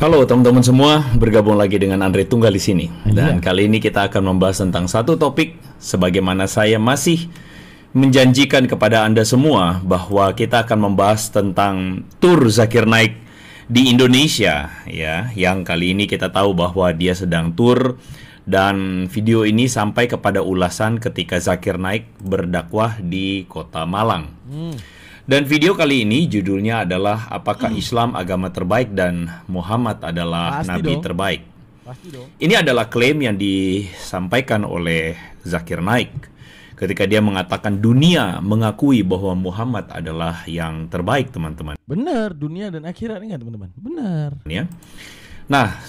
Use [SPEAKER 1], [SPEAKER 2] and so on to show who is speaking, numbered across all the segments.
[SPEAKER 1] Halo teman-teman semua, bergabung lagi dengan Andre Tunggal di sini. Dan
[SPEAKER 2] Iya.
[SPEAKER 1] kali ini kita akan membahas tentang satu topik, sebagaimana saya masih menjanjikan kepada Anda semua bahwa kita akan membahas tentang tur Zakir Naik di Indonesia, ya. Yang kali ini kita tahu bahwa dia sedang tur, dan video ini sampai kepada ulasan ketika Zakir Naik berdakwah di Kota Malang. Dan video kali ini judulnya adalah apakah Islam agama terbaik dan Muhammad adalah
[SPEAKER 2] Pasti
[SPEAKER 1] nabi
[SPEAKER 2] dong.
[SPEAKER 1] terbaik.
[SPEAKER 2] Pasti dong.
[SPEAKER 1] Ini adalah klaim yang disampaikan oleh Zakir Naik ketika dia mengatakan dunia mengakui bahwa Muhammad adalah yang terbaik, teman-teman.
[SPEAKER 2] Benar, dunia dan akhirat ingat teman-teman. Benar.
[SPEAKER 1] Ya. Nah,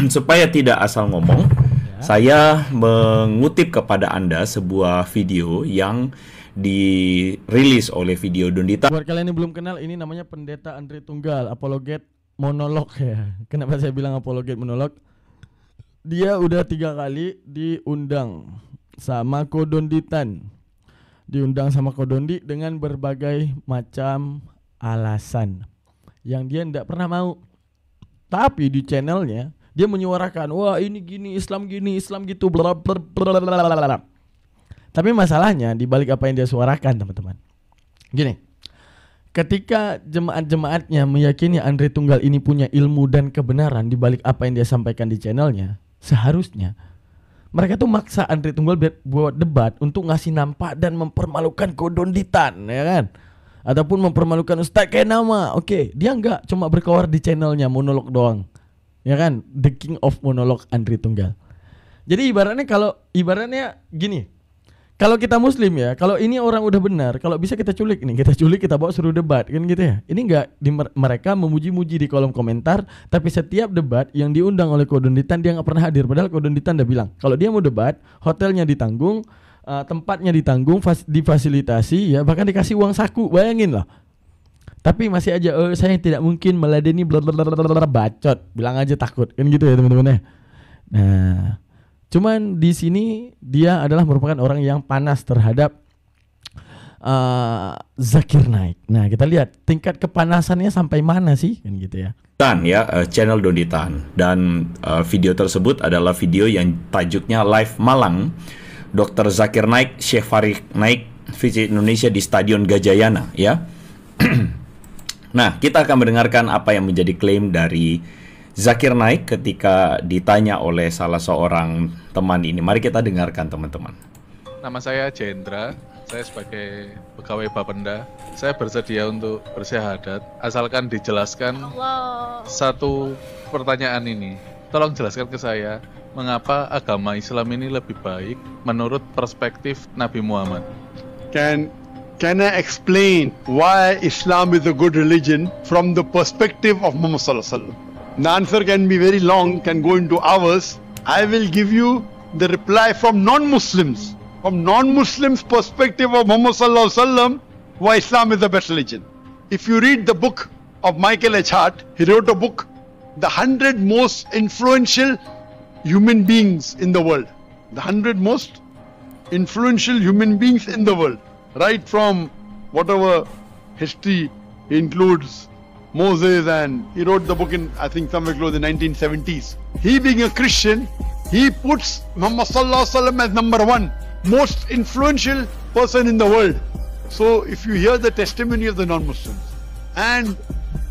[SPEAKER 1] supaya tidak asal ngomong, saya mengutip kepada Anda sebuah video yang dirilis oleh Video Dondita.
[SPEAKER 2] Buat kalian yang belum kenal, ini namanya Pendeta Andre Tunggal, apologet monolog ya. Kenapa saya bilang apologet monolog? Dia udah 3 kali diundang sama Kodonditan. Diundang sama Kodondi dengan berbagai macam alasan yang dia tidak pernah mau. Tapi di channelnya dia menyuarakan, wah ini gini, Islam gitu, bla bla bla bla bla bla. Tapi masalahnya di balik apa yang dia suarakan, teman-teman. Gini, ketika jemaat-jemaatnya meyakini Andre Tunggal ini punya ilmu dan kebenaran di balik apa yang dia sampaikan di channelnya, seharusnya mereka tuh maksa Andre Tunggal buat debat untuk ngasih nampak dan mempermalukan Kodonditan, ya kan? Ataupun mempermalukan Ustaz Kenama. Oke, dia enggak, cuma berkawar di channelnya, monolog doang. Ya kan? The King of Monolog Andre Tunggal. Jadi ibaratnya gini. Kalau kita muslim ya, kalau ini orang udah benar, kalau bisa kita culik nih, kita bawa suruh debat kan gitu ya. Ini enggak mereka memuji-muji di kolom komentar, tapi setiap debat yang diundang oleh Kodonditan dia nggak pernah hadir. Padahal Kodonditan udah bilang, kalau dia mau debat, hotelnya ditanggung, tempatnya ditanggung, difasilitasi ya, bahkan dikasih uang saku, bayangin lah. Tapi masih aja, saya tidak mungkin meladeni blablabla, bacot, bilang aja takut kan gitu ya teman-teman ya. Nah, cuman di sini dia adalah merupakan orang yang panas terhadap Zakir Naik. Nah, kita lihat tingkat kepanasannya sampai mana sih kan gitu ya.
[SPEAKER 1] Channel Donditan, dan video tersebut adalah video yang tajuknya Live Malang. Dr. Zakir Naik, Syekh Farid Naik visit Indonesia di Stadion Gajayana, ya. Nah, kita akan mendengarkan apa yang menjadi klaim dari Zakir Naik ketika ditanya oleh salah seorang teman ini. Mari kita dengarkan, teman-teman.
[SPEAKER 3] Nama saya Jendra, saya sebagai pegawai Bapenda. Saya bersedia untuk bersyahadat, asalkan dijelaskan satu pertanyaan ini. Tolong jelaskan ke saya, mengapa agama Islam ini lebih baik menurut perspektif Nabi Muhammad?
[SPEAKER 4] Can I explain why Islam is a good religion from the perspective of Muhammad Sallallahu Alaihi Wasallam? The answer can be very long, can go into hours. I will give you the reply from non-Muslims. From non-Muslims' perspective of Muhammad Sallallahu Alaihi Wasallam, why Islam is the best religion. If you read the book of Michael H. Hart, he wrote a book, The 100 Most Influential Human Beings in the World. The 100 Most Influential Human Beings in the World. Right from whatever history includes Moses, and he wrote the book in, I think, somewhere close in 1970s. He being a Christian, he puts Muhammad Sallallahu Alaihi Wasallam as number 1 most influential person in the world. So if you hear the testimony of the non-Muslims and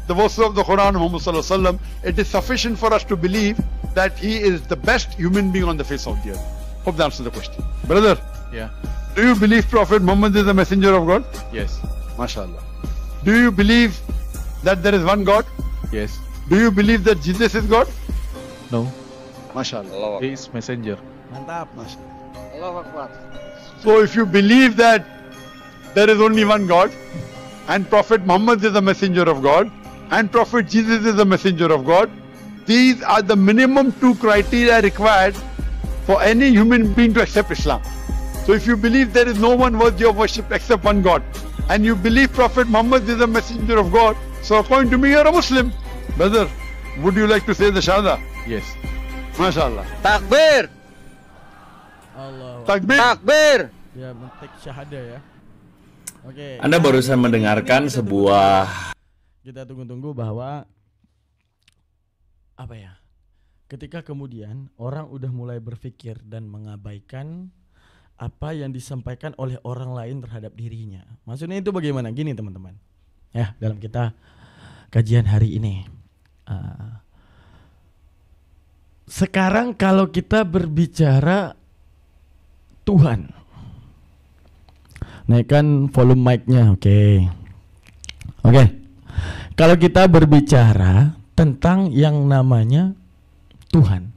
[SPEAKER 4] the verses of the Quran of Muhammad Sallallahu Alaihi Wasallam, it is sufficient for us to believe that he is the best human being on the face of the earth. Hope that answers the question. Brother,
[SPEAKER 3] Yeah,
[SPEAKER 4] do you believe Prophet Muhammad is the messenger of God?
[SPEAKER 3] yes,
[SPEAKER 4] MashaAllah. Do you believe that there is one God?
[SPEAKER 3] yes,
[SPEAKER 4] Do you believe that Jesus is God?
[SPEAKER 3] no,
[SPEAKER 4] MashaAllah.
[SPEAKER 3] he is messenger.
[SPEAKER 2] Mantap.
[SPEAKER 4] So if you believe that there is only one God, and Prophet Muhammad is the messenger of God, and Prophet Jesus is the messenger of God, these are the minimum 2 criteria required for any human being to accept Islam. So if you believe there is no one worthy of worship except one God, and you believe Prophet Muhammad is the messenger of God, so according to me you're a Muslim. Brother, would you like to say the Shahada?
[SPEAKER 3] Yes,
[SPEAKER 4] MashaAllah.
[SPEAKER 5] Takbir,
[SPEAKER 2] Allah.
[SPEAKER 4] Takbir.
[SPEAKER 5] takbir.
[SPEAKER 2] Ya, mentek syahada ya. Oke.
[SPEAKER 1] Anda barusan mendengarkan sebuah
[SPEAKER 2] Kita tunggu-tunggu bahwa apa ya? Ketika kemudian orang udah mulai berpikir dan mengabaikan apa yang disampaikan oleh orang lain terhadap dirinya. Maksudnya itu bagaimana? Gini teman-teman. Ya, dalam kita kajian hari ini. Sekarang kalau kita berbicara Tuhan, naikkan volume mic-nya, oke. Kalau kita berbicara tentang yang namanya Tuhan,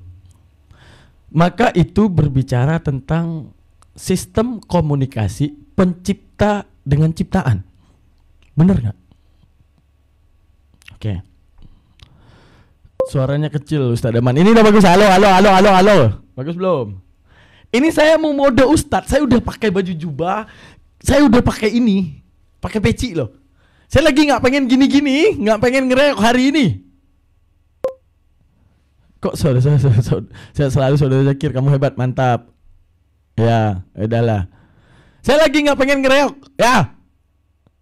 [SPEAKER 2] maka itu berbicara tentang sistem komunikasi pencipta dengan ciptaan. Bener nggak? Oke. Suaranya kecil Ustadz Aman. Ini udah bagus. Halo. Bagus belum? Ini saya mau mode Ustadz. Saya udah pakai baju jubah. Saya udah pakai ini. Pakai peci loh. Saya lagi nggak pengen gini-gini, nggak pengen ngereok hari ini. Kok saya selalu saudara Zakir, kamu hebat, mantap. Ya, udahlah. Saya lagi nggak pengen ngereok, ya.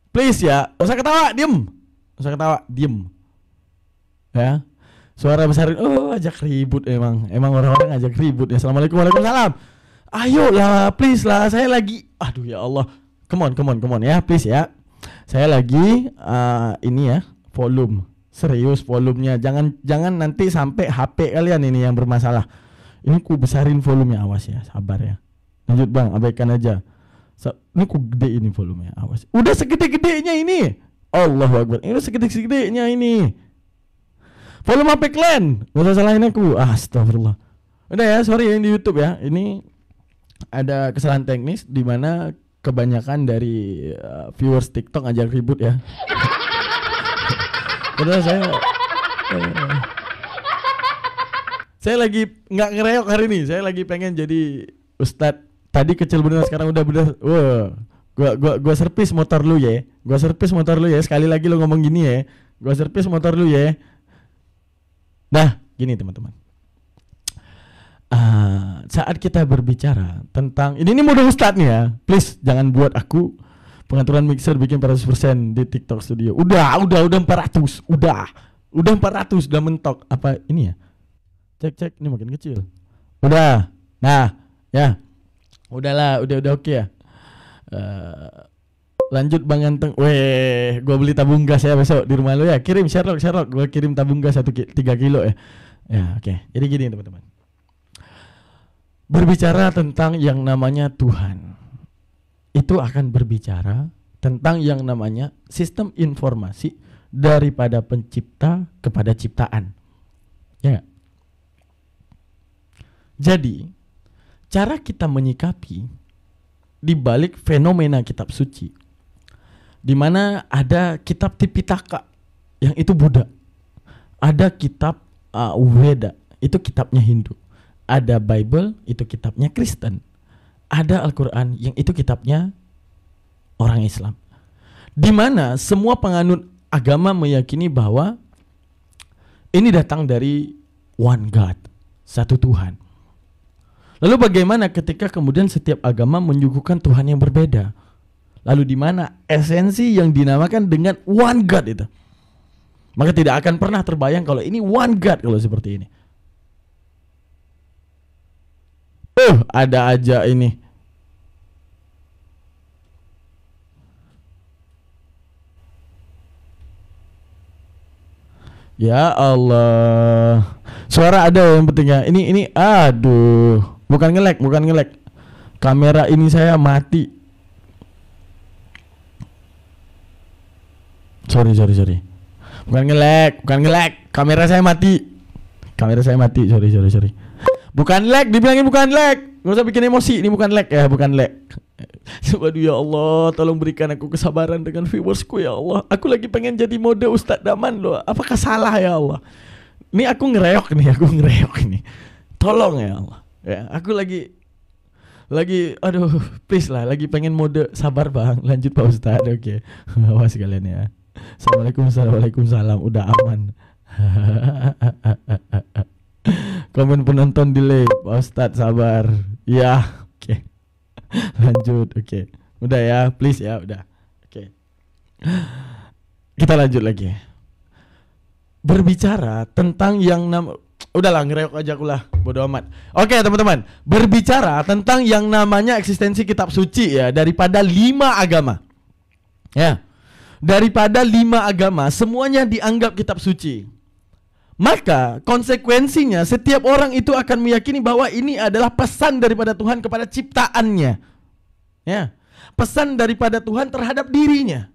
[SPEAKER 2] Please ya, usah ketawa, diem. Usah ketawa, diem. Ya, suara besarin. Oh, ajak ribut emang orang-orang ajak ribut ya. Assalamualaikum, waalaikumsalam. Ayolah, please lah. Saya lagi, aduh ya Allah. Come on ya, please ya. Saya lagi ini ya, volume. Serius volumenya, jangan nanti sampai HP kalian ini yang bermasalah. Ini ku besarin volumenya, awas ya, sabar ya. Lanjut Bang, abaikan aja. Ini ku gede ini volumenya, awas. Udah segede-gedenya ini. Allahu Akbar. Ini udah segede-gedenya ini. Volume HP kalian, gak usah salahin aku. Astagfirullah. Udah ya, sorry yang di YouTube ya. Ini ada kesalahan teknis di mana kebanyakan dari viewers TikTok ngajak ribut ya. Padahal saya lagi nggak ngereok hari ini. Saya lagi pengen jadi ustadz. Tadi kecil bener, sekarang udah bener. Wah, gua servis motor lu ya. Sekali lagi lu ngomong gini ya. Gua servis motor lu ya. Nah, gini teman-teman. Saat kita berbicara tentang ini mode ustadz nih ya. Please jangan buat aku pengaturan mixer bikin 400% di TikTok Studio. Udah 400. Udah 400, udah mentok. Apa ini ya? Cek, ini makin kecil. Udah. Nah, ya. Udahlah, udah oke ya. Lanjut Bang Ganteng. Weh, gua beli tabung gas ya besok di rumah lu ya. Kirim Sherlock. Gua kirim tabung gas 3 kilo ya. Ya, oke. Jadi gini teman-teman. Berbicara tentang yang namanya Tuhan, itu akan berbicara tentang yang namanya sistem informasi daripada pencipta kepada ciptaan. Ya. Jadi, cara kita menyikapi di balik fenomena kitab suci, di mana ada kitab Tipitaka yang itu Buddha, ada kitab Weda, itu kitabnya Hindu, ada Bible, itu kitabnya Kristen, ada Al-Quran yang itu kitabnya orang Islam, di mana semua penganut agama meyakini bahwa ini datang dari one God, satu Tuhan. Lalu bagaimana ketika kemudian setiap agama menyuguhkan Tuhan yang berbeda? Lalu di mana esensi yang dinamakan dengan one God itu? Maka tidak akan pernah terbayang kalau ini one God kalau seperti ini. Ada aja ini. Ya Allah. Suara ada yang pentingnya. Ini aduh. Bukan nge-lag. Kamera ini saya mati. Sorry. Bukan nge-lag. Kamera saya mati. Sorry. Bukan lag, dibilangin bukan lag. Gak usah bikin emosi, ini bukan lag ya, bukan lag. Waduh ya Allah, tolong berikan aku kesabaran dengan viewersku ya Allah. Aku lagi pengen jadi mode Ustadz Daman loh. Apakah salah ya Allah? Ini aku ngereok nih. Tolong ya Allah. Ya, aku lagi aduh, please lah, lagi pengen mode sabar Bang. Lanjut Pak Ustadz, oke. Awas kalian ya. Waalaikumsalam, udah aman. Komen penonton delay, Pak Ustadz sabar. Ya, oke. Lanjut, oke. Udah ya, please ya, udah. Oke. Kita lanjut lagi. berbicara tentang yang udahlah ngereok aja aku lah, bodo amat. Oke teman-teman, berbicara tentang yang namanya eksistensi kitab suci ya, daripada 5 agama. Ya. Daripada 5 agama semuanya dianggap kitab suci. Maka konsekuensinya setiap orang itu akan meyakini bahwa ini adalah pesan daripada Tuhan kepada ciptaannya. Ya. Pesan daripada Tuhan terhadap dirinya.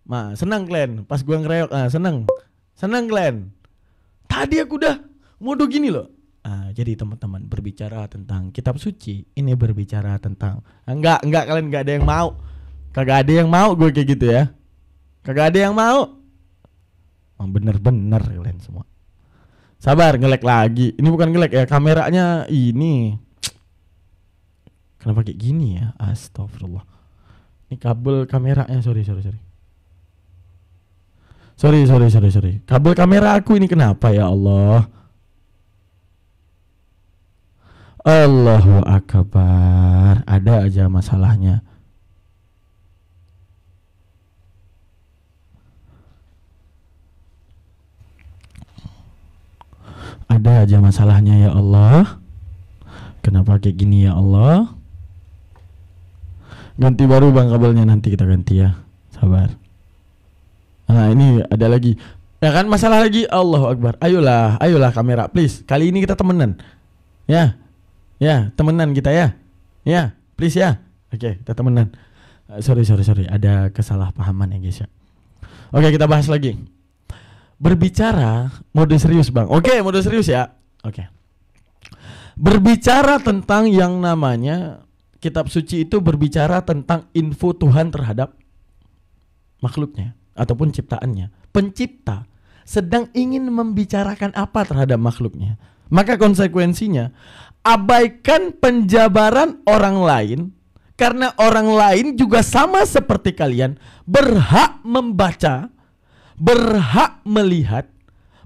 [SPEAKER 2] Nah, senang Glenn, pas gua ngereok, senang. Senang Glenn. Tadi aku udah modo gini loh. Jadi teman-teman berbicara tentang kitab suci, ini berbicara tentang enggak kalian enggak ada yang mau. Kagak ada yang mau gue kayak gitu ya. Kagak ada yang mau. Bener-bener kalian semua. Sabar, nge-lag lagi. Ini bukan nge-lag ya, kameranya ini. Kenapa kayak gini ya? Astagfirullah. Ini kabel kameranya, sorry. Sorry. Kabel kamera aku ini kenapa ya Allah? Allahu Akbar. Ada aja masalahnya. Ada aja masalahnya ya Allah. Kenapa kayak gini ya Allah? Ganti baru bang kabelnya, nanti kita ganti ya. Sabar. Nah ini ada lagi. Ya kan masalah lagi. Allahu Akbar. Ayolah kamera please. Kali ini kita temenan. Ya temenan kita ya. Ya please ya. Oke kita temenan. Sorry. Ada kesalahpahaman ya guys ya. Oke kita bahas lagi. Berbicara mode serius bang. Oke mode serius ya. Oke. Berbicara tentang yang namanya kitab suci itu berbicara tentang info Tuhan terhadap makhluknya ataupun ciptaannya. Pencipta sedang ingin membicarakan apa terhadap makhluknya. Maka konsekuensinya abaikan penjabaran orang lain, karena orang lain juga sama seperti kalian berhak membaca, berhak melihat,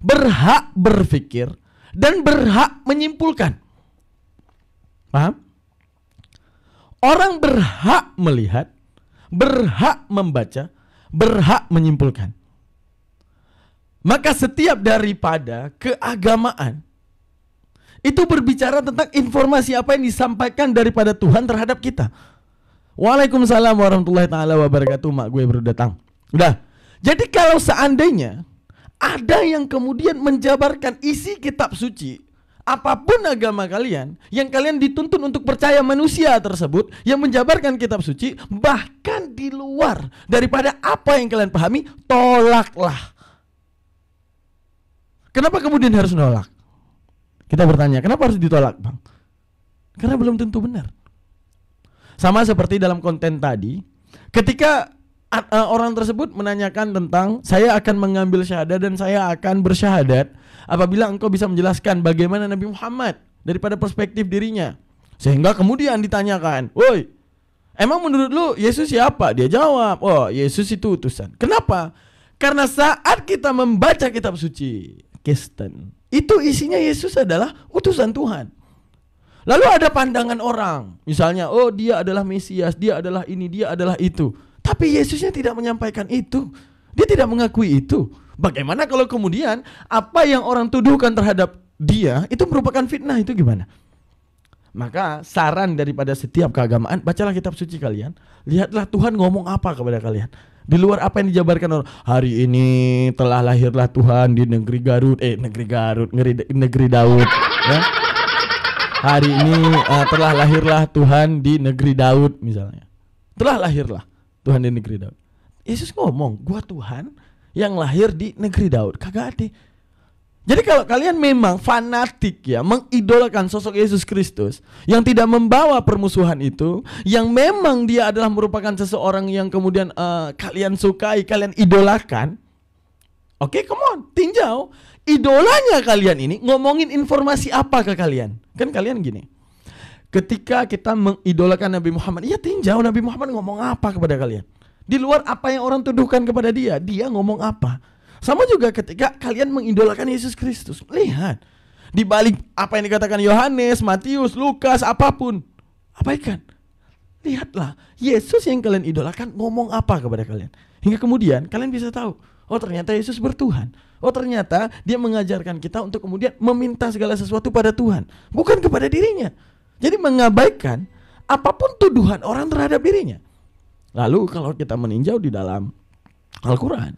[SPEAKER 2] berhak berpikir, dan berhak menyimpulkan. Paham? Orang berhak melihat, berhak membaca, berhak menyimpulkan. Maka setiap daripada keagamaan itu berbicara tentang informasi apa yang disampaikan daripada Tuhan terhadap kita. Waalaikumsalam warahmatullahi taala wabarakatuh. Mak gue baru datang. Udah. Jadi kalau seandainya ada yang kemudian menjabarkan isi kitab suci, apapun agama kalian, yang kalian dituntun untuk percaya manusia tersebut yang menjabarkan kitab suci, bahkan di luar daripada apa yang kalian pahami, tolaklah. Kenapa kemudian harus nolak? Kita bertanya, kenapa harus ditolak bang? Karena belum tentu benar. Sama seperti dalam konten tadi, ketika orang tersebut menanyakan tentang saya akan mengambil syahadat dan saya akan bersyahadat apabila engkau bisa menjelaskan bagaimana Nabi Muhammad daripada perspektif dirinya. Sehingga kemudian ditanyakan, woi, emang menurut lu Yesus siapa? Dia jawab, oh Yesus itu utusan. Kenapa? Karena saat kita membaca kitab suci Kristen, itu isinya Yesus adalah utusan Tuhan. Lalu ada pandangan orang, misalnya, oh dia adalah Mesias, dia adalah ini, dia adalah itu. Tapi Yesusnya tidak menyampaikan itu. Dia tidak mengakui itu. Bagaimana kalau kemudian apa yang orang tuduhkan terhadap dia itu merupakan fitnah, itu gimana? Maka saran daripada setiap keagamaan, bacalah kitab suci kalian. Lihatlah Tuhan ngomong apa kepada kalian. Di luar apa yang dijabarkan orang. Hari ini telah lahirlah Tuhan di negeri Garut. Negeri Daud ya. Hari ini telah lahirlah Tuhan di negeri Daud misalnya. Telah lahirlah Tuhan di negeri Daud. Yesus ngomong, gua Tuhan yang lahir di negeri Daud. Kagak ada. Jadi kalau kalian memang fanatik ya, mengidolakan sosok Yesus Kristus yang tidak membawa permusuhan itu, yang memang dia adalah merupakan seseorang yang kemudian kalian sukai, kalian idolakan. Oke, come on, tinjau. Idolanya kalian ini ngomongin informasi apa ke kalian? Kan kalian gini. Ketika kita mengidolakan Nabi Muhammad, ya tinjau Nabi Muhammad ngomong apa kepada kalian. Di luar apa yang orang tuduhkan kepada dia, dia ngomong apa. Sama juga ketika kalian mengidolakan Yesus Kristus. Lihat, di balik apa yang dikatakan Yohanes, Matius, Lukas, apapun, abaikan. Lihatlah, Yesus yang kalian idolakan ngomong apa kepada kalian. Hingga kemudian kalian bisa tahu, Oh ternyata Yesus bertuhan. Oh ternyata dia mengajarkan kita untuk kemudian meminta segala sesuatu pada Tuhan, bukan kepada dirinya. Jadi mengabaikan apapun tuduhan orang terhadap dirinya. Lalu kalau kita meninjau di dalam Al-Quran,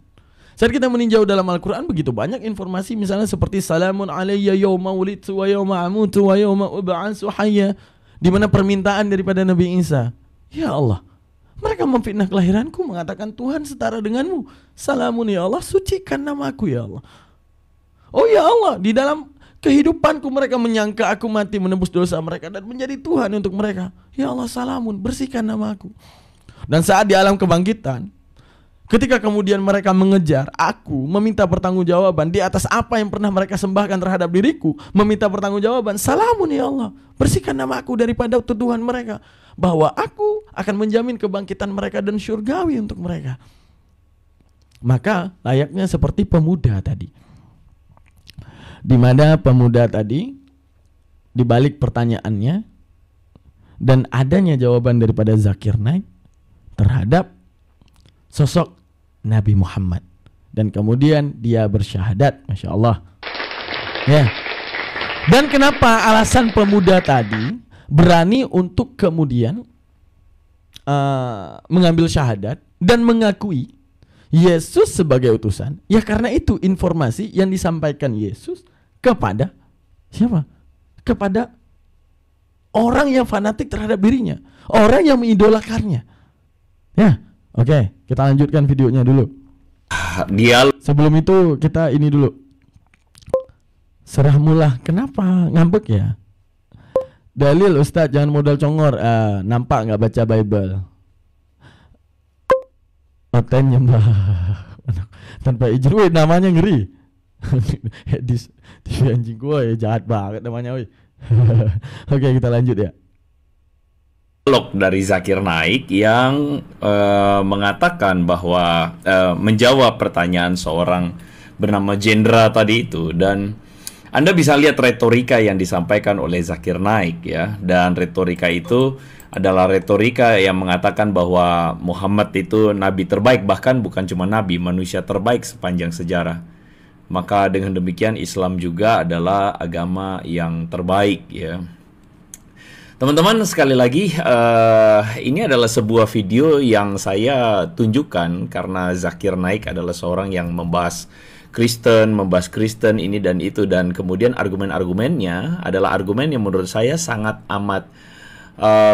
[SPEAKER 2] saat kita meninjau dalam Al-Quran begitu banyak informasi, misalnya seperti salamun alayya yawma wulidtu wa yawma amutu wa yawma ub'atsu hayya, di mana permintaan daripada Nabi Isa, ya Allah, mereka memfitnah kelahiranku, mengatakan Tuhan setara denganmu. Salamun ya Allah, sucikan namaku ya Allah. Oh ya Allah, di dalam kehidupanku mereka menyangka aku mati menebus dosa mereka dan menjadi Tuhan untuk mereka. Ya Allah, salamun, bersihkan namaku. Dan saat di alam kebangkitan, ketika kemudian mereka mengejar aku, meminta pertanggungjawaban di atas apa yang pernah mereka sembahkan terhadap diriku, meminta pertanggungjawaban, salamun ya Allah, bersihkan namaku daripada tuduhan mereka, bahwa aku akan menjamin kebangkitan mereka dan syurgawi untuk mereka. Maka layaknya seperti pemuda tadi, di mana pemuda tadi di balik pertanyaannya dan adanya jawaban daripada Zakir Naik terhadap sosok Nabi Muhammad, dan kemudian dia bersyahadat, Masya Allah ya. Dan kenapa alasan pemuda tadi berani untuk kemudian mengambil syahadat dan mengakui Yesus sebagai utusan? Ya karena itu informasi yang disampaikan Yesus kepada siapa? Kepada orang yang fanatik terhadap dirinya, orang yang mengidolakannya. Ya, oke, kita lanjutkan videonya dulu. Sebelum itu kita ini dulu. Serah mulah, kenapa ngambek ya? Dalil Ustadz, jangan modal congor. Nampak nggak baca Bible? Oten nyembah tanpa izin. Wih, namanya ngeri. Hedis TV anjing gua ya, jahat banget namanya. Wih. Oke, kita lanjut ya.
[SPEAKER 1] Dialog dari Zakir Naik yang mengatakan bahwa menjawab pertanyaan seorang bernama Jendra tadi itu, dan Anda bisa lihat retorika yang disampaikan oleh Zakir Naik ya, dan retorika itu adalah retorika yang mengatakan bahwa Muhammad itu nabi terbaik, bahkan bukan cuma nabi, manusia terbaik sepanjang sejarah. Maka dengan demikian Islam juga adalah agama yang terbaik ya. Teman-teman, sekali lagi ini adalah sebuah video yang saya tunjukkan karena Zakir Naik adalah seorang yang membahas Kristen ini dan itu, dan kemudian argumen-argumennya adalah argumen yang menurut saya sangat amat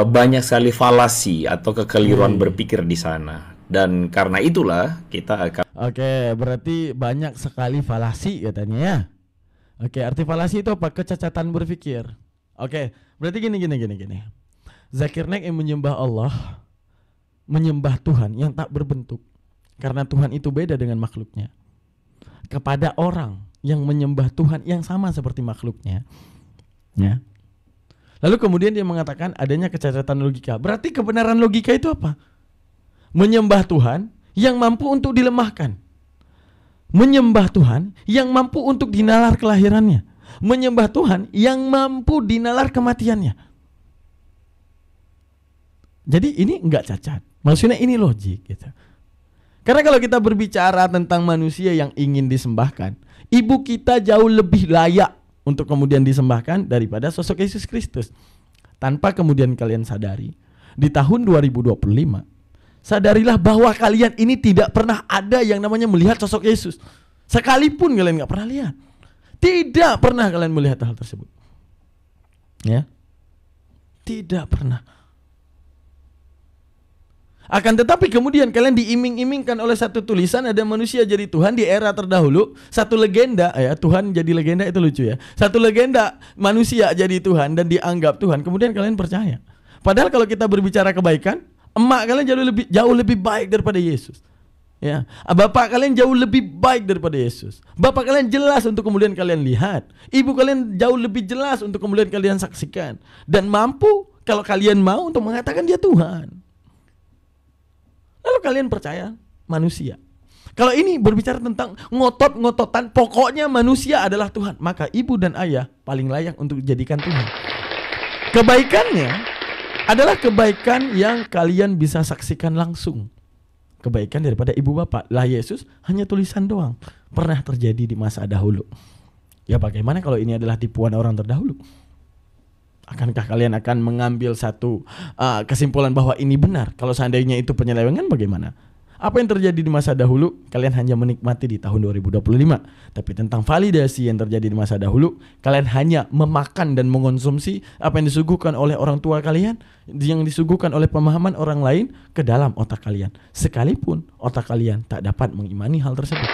[SPEAKER 1] banyak sekali falasi atau kekeliruan berpikir di sana, dan karena itulah kita akan.
[SPEAKER 2] Oke, berarti banyak sekali falasi katanya ya. Oke, arti falasi itu apa? Kecacatan berpikir. Oke, berarti gini. Zakir Naik yang menyembah Allah, menyembah Tuhan yang tak berbentuk, karena Tuhan itu beda dengan makhluknya, kepada orang yang menyembah Tuhan yang sama seperti makhluknya ya. Lalu kemudian dia mengatakan adanya kecacatan logika. Berarti kebenaran logika itu apa? Menyembah Tuhan yang mampu untuk dilemahkan, menyembah Tuhan yang mampu untuk dinalar kelahirannya, menyembah Tuhan yang mampu dinalar kematiannya. Jadi ini enggak cacat, maksudnya ini logik gitu. Karena kalau kita berbicara tentang manusia yang ingin disembahkan, ibu kita jauh lebih layak untuk kemudian disembahkan daripada sosok Yesus Kristus. Tanpa kemudian kalian sadari, di tahun 2025, sadarilah bahwa kalian ini tidak pernah ada yang namanya melihat sosok Yesus. Sekalipun kalian gak pernah lihat. Tidak pernah kalian melihat hal tersebut ya. Tidak pernah. Akan tetapi kemudian kalian diiming-imingkan oleh satu tulisan ada manusia jadi Tuhan di era terdahulu, satu legenda ya, Tuhan jadi legenda, itu lucu ya. Satu legenda manusia jadi Tuhan dan dianggap Tuhan, kemudian kalian percaya. Padahal kalau kita berbicara kebaikan, emak kalian jauh lebih baik daripada Yesus. Ya, bapak kalian jauh lebih baik daripada Yesus. Bapak kalian jelas untuk kemudian kalian lihat. Ibu kalian jauh lebih jelas untuk kemudian kalian saksikan, dan mampu kalau kalian mau untuk mengatakan dia Tuhan. Lalu kalian percaya manusia. Kalau ini berbicara tentang ngotot-ngototan, pokoknya manusia adalah Tuhan, maka ibu dan ayah paling layak untuk dijadikan Tuhan. Kebaikannya adalah kebaikan yang kalian bisa saksikan langsung. kebaikan daripada ibu bapak. Lah Yesus hanya tulisan doang. Pernah terjadi di masa dahulu. Ya bagaimana kalau ini adalah tipuan orang terdahulu? Akankah kalian akan mengambil satu kesimpulan bahwa ini benar? Kalau seandainya itu penyelewengan bagaimana? Apa yang terjadi di masa dahulu kalian hanya menikmati di tahun 2025. Tapi tentang validasi yang terjadi di masa dahulu, kalian hanya memakan dan mengonsumsi apa yang disuguhkan oleh orang tua kalian, yang disuguhkan oleh pemahaman orang lain ke dalam otak kalian. Sekalipun otak kalian tak dapat mengimani hal tersebut.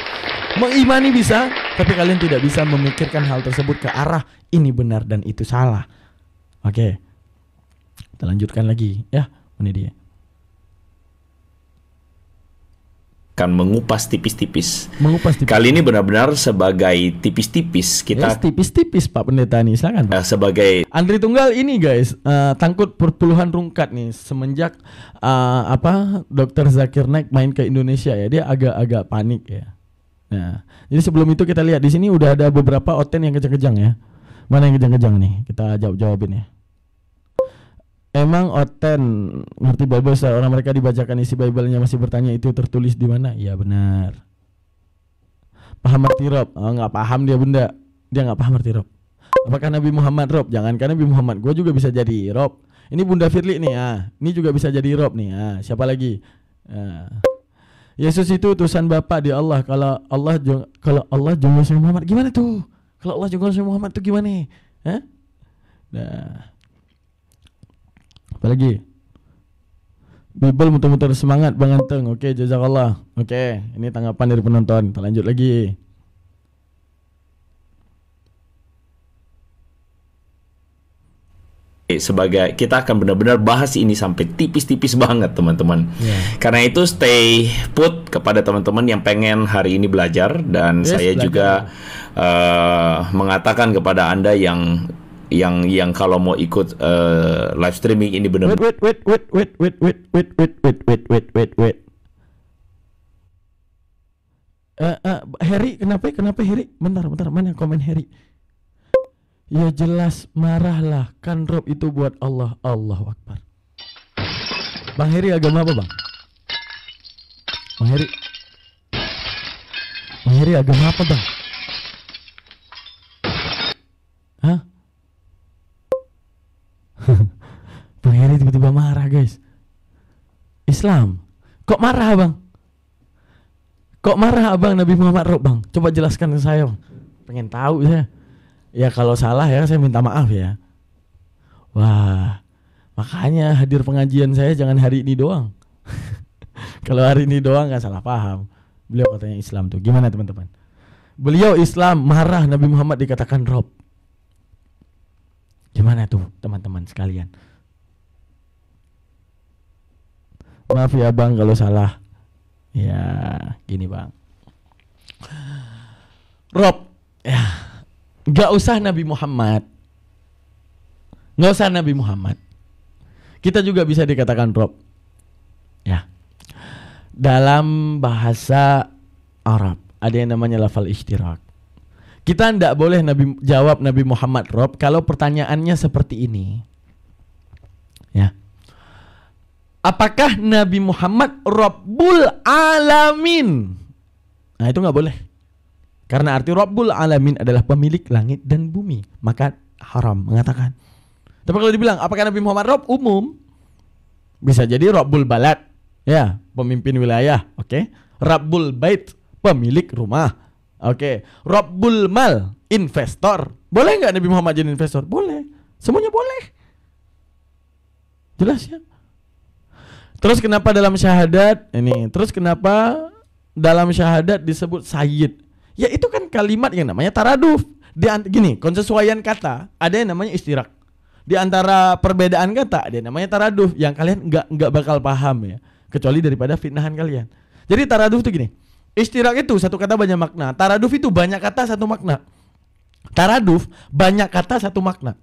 [SPEAKER 2] Mengimani bisa, tapi kalian tidak bisa memikirkan hal tersebut ke arah ini benar dan itu salah. Oke, kita lanjutkan lagi ya. Ini dia.
[SPEAKER 1] Akan mengupas tipis-tipis.
[SPEAKER 2] Mengupas tipis.
[SPEAKER 1] Kali ini benar-benar sebagai tipis-tipis kita.
[SPEAKER 2] Yes, tipis-tipis Pak Pendeta nih, silakan Pak.
[SPEAKER 1] Sebagai
[SPEAKER 2] Andri Tunggal ini guys, tangkut perpuluhan rungkat nih semenjak Dr. Zakir Naik main ke Indonesia ya, dia agak-agak panik ya. Nah, jadi sebelum itu kita lihat di sini udah ada beberapa oten yang kejang-kejang ya. Mana yang kejang-kejang nih? Kita jawabin ya. Emang oten ngerti Bible setelah orang mereka dibacakan isi Bible-nya masih bertanya itu tertulis di mana? Iya benar. Paham arti Rob? Oh, nggak paham dia bunda. Dia nggak paham arti Rob. Apakah Nabi Muhammad Rob? Jangan karena Nabi Muhammad. Gue juga bisa jadi Rob. Ini Bunda Firly nih. Ini juga bisa jadi Rob nih. Siapa lagi? Yesus itu utusan Bapa di Allah. Kalau Allah juga sama Muhammad gimana tuh? Kalau Allah juga sama Muhammad tuh gimana? Nah. Apalagi Bible muter-muter semangat Bang Anteng. Oke, jazakallah. Oke, ini tanggapan dari penonton. Kita lanjut lagi.
[SPEAKER 1] sebagai kita akan benar-benar bahas ini sampai tipis-tipis banget teman-teman. Karena itu stay put kepada teman-teman yang pengen hari ini belajar dan saya belajar. Juga mengatakan kepada Anda yang kalau mau ikut live streaming ini benar.
[SPEAKER 2] Wait. Harry, kenapa Harry? Bentar, mana komen Harry? Ya jelas marahlah, kan Rob itu buat Allah. Allahu Akbar. Bang Harry agama apa bang? Bang Harry agama apa bang? Hah? Bang Harry tiba-tiba marah guys. Islam. Kok marah bang? Kok marah abang Nabi Muhammad Rob bang? Coba jelaskan ke saya bang. Pengen tahu saya. Ya kalau salah ya saya minta maaf ya. Wah, makanya hadir pengajian saya jangan hari ini doang. Kalau hari ini doang kan salah paham. Beliau katanya Islam tuh. Gimana teman-teman? Beliau Islam, marah Nabi Muhammad dikatakan Rob. Gimana tuh teman-teman sekalian? Maaf ya bang kalau salah. Ya gini bang, Rob ya gak usah Nabi Muhammad. Kita juga bisa dikatakan Rob. Ya. Dalam bahasa Arab ada yang namanya lafal ishtirak. Kita tidak boleh jawab Nabi Muhammad Rob kalau pertanyaannya seperti ini. Ya. Apakah Nabi Muhammad Rabbul Alamin? Nah itu gak boleh. Karena arti Rabbul Alamin adalah pemilik langit dan bumi. Maka haram mengatakan. Tapi kalau dibilang apakah Nabi Muhammad Rabb? Umum. Bisa jadi Rabbul Balad. Ya, pemimpin wilayah. Oke. Rabbul Bait, pemilik rumah. Oke. Rabbul Mal, investor. Boleh gak Nabi Muhammad jadi investor? Boleh. Semuanya boleh. Jelas ya? Terus kenapa dalam syahadat disebut sayyid? Ya itu kan kalimat yang namanya taraduf. Gini, konsesuaian kata ada yang namanya istirak. Di antara perbedaan kata ada yang namanya taraduf yang kalian nggak bakal paham ya, kecuali daripada fitnahan kalian. Jadi taraduf itu gini. Istirak itu satu kata banyak makna. Taraduf itu banyak kata satu makna. Taraduf banyak kata satu makna.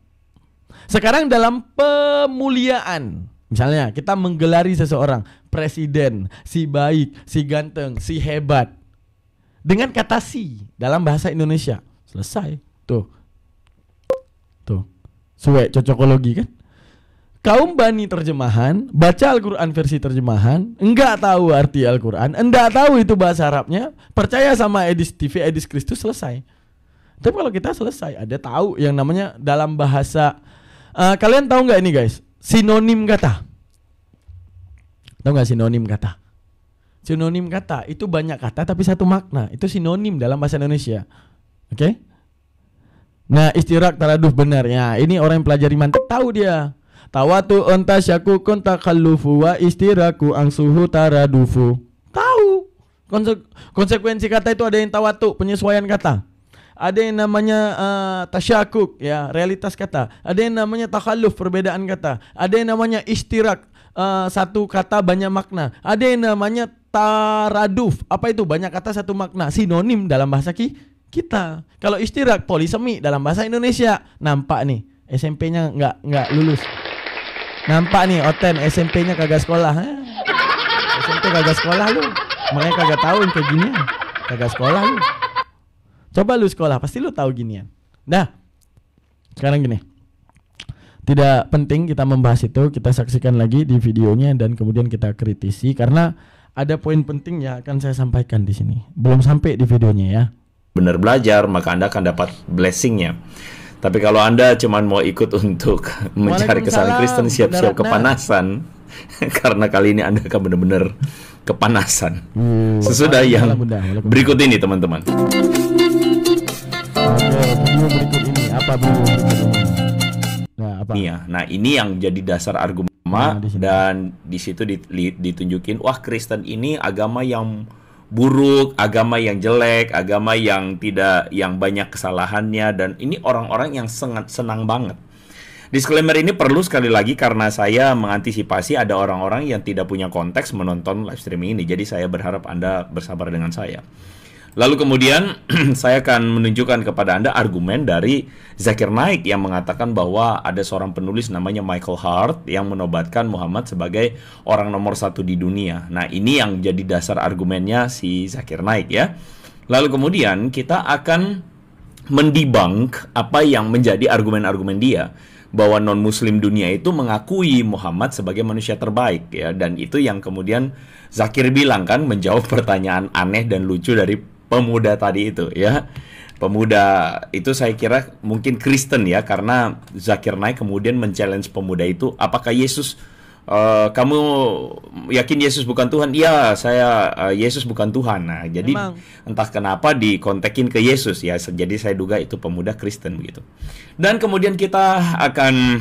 [SPEAKER 2] Sekarang dalam pemuliaan, misalnya kita menggelari seseorang presiden, si baik, si ganteng, si hebat dengan kata si dalam bahasa Indonesia. Selesai. Tuh. Suwe cocokologi kan. kaum Bani terjemahan, baca Al-Quran versi terjemahan, enggak tahu arti Al-Quran, enggak tahu itu bahasa Arabnya, percaya sama Edis TV, Edis Kristus, selesai. Tapi kalau kita selesai, ada tahu yang namanya dalam bahasa, kalian tahu nggak ini guys, sinonim kata? Tahu nggak sinonim kata? Sinonim kata itu banyak kata tapi satu makna, itu sinonim dalam bahasa Indonesia. Oke? Nah, istirak taraduf benarnya, ini orang yang pelajari mantik tahu dia. Tawatu onta syakukun takallufu wa istiraku angsuhu taradufu. Tahu. Konsekuensi kata itu ada yang tawatu, penyesuaian kata. Ada yang namanya tasyakuk, ya, realitas kata. Ada yang namanya takhalluf, perbedaan kata. Ada yang namanya istirak, satu kata banyak makna. Ada yang namanya taraduf. Apa itu? Banyak kata satu makna. Sinonim dalam bahasa kita. Kalau istirak, polisemi dalam bahasa Indonesia. Nampak nih, SMP-nya nggak lulus. Nampak nih, Oten SMP-nya kagak sekolah. SMP kagak sekolah lu. Makanya kagak tahu yang kayak ginian. Kagak sekolah lu. Coba lu sekolah, pasti lu tahu ginian. Nah, sekarang gini. Tidak penting kita membahas itu, kita saksikan lagi di videonya dan kemudian kita kritisi karena ada poin penting yang akan saya sampaikan di sini. Belum sampai di videonya ya.
[SPEAKER 1] Benar belajar, maka Anda akan dapat blessingnya. Tapi kalau Anda cuma mau ikut untuk mencari kesalahan Kristen, siap-siap kepanasan. Karena kali ini Anda akan benar-benar kepanasan. Sesudah yang berikut ini, teman-teman.
[SPEAKER 2] Oke, video berikut ini apa video? Nah, apa?
[SPEAKER 1] Nah, ini yang jadi dasar argumen dan di situ ditunjukin, wah, Kristen ini agama yang buruk, agama yang jelek, agama yang tidak, yang banyak kesalahannya, dan ini orang-orang yang sangat senang banget. Disclaimer ini perlu sekali lagi karena saya mengantisipasi ada orang-orang yang tidak punya konteks menonton live streaming ini. Jadi saya berharap Anda bersabar dengan saya. Lalu kemudian saya akan menunjukkan kepada Anda argumen dari Zakir Naik yang mengatakan bahwa ada seorang penulis namanya Michael Hart yang menobatkan Muhammad sebagai orang nomor 1 di dunia. Nah, ini yang jadi dasar argumennya si Zakir Naik ya. Lalu kemudian kita akan mendebunk apa yang menjadi argumen-argumen dia, bahwa non-muslim dunia itu mengakui Muhammad sebagai manusia terbaik ya, dan itu yang kemudian Zakir bilang kan, menjawab pertanyaan aneh dan lucu dari pemuda tadi itu ya. Pemuda itu saya kira mungkin Kristen ya, karena Zakir Naik kemudian men-challenge pemuda itu, apakah Yesus, kamu yakin Yesus bukan Tuhan? Iya, saya Yesus bukan Tuhan. Nah, jadi entah kenapa dikontekin ke Yesus ya. Jadi saya duga itu pemuda Kristen begitu. Dan kemudian kita akan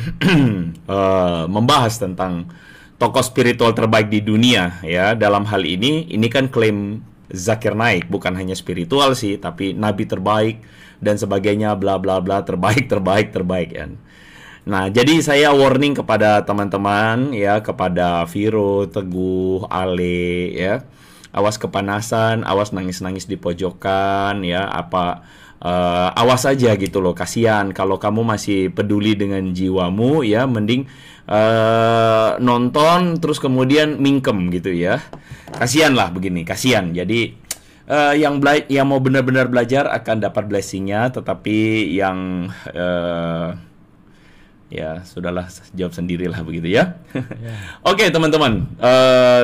[SPEAKER 1] membahas tentang tokoh spiritual terbaik di dunia ya. Dalam hal ini kan klaim Zakir Naik, bukan hanya spiritual sih, tapi nabi terbaik dan sebagainya, bla bla bla, terbaik ya. Nah, jadi saya warning kepada teman-teman ya, kepada Viro, Teguh, Ale ya. Awas kepanasan, awas nangis-nangis di pojokan ya, awas aja gitu loh, kasihan kalau kamu masih peduli dengan jiwamu ya, mending nonton terus kemudian mingkem gitu ya. Kasihan lah begini, kasihan. Jadi yang mau benar-benar belajar akan dapat blessingnya, tetapi yang ya sudahlah, jawab sendirilah begitu ya. Oke, teman-teman,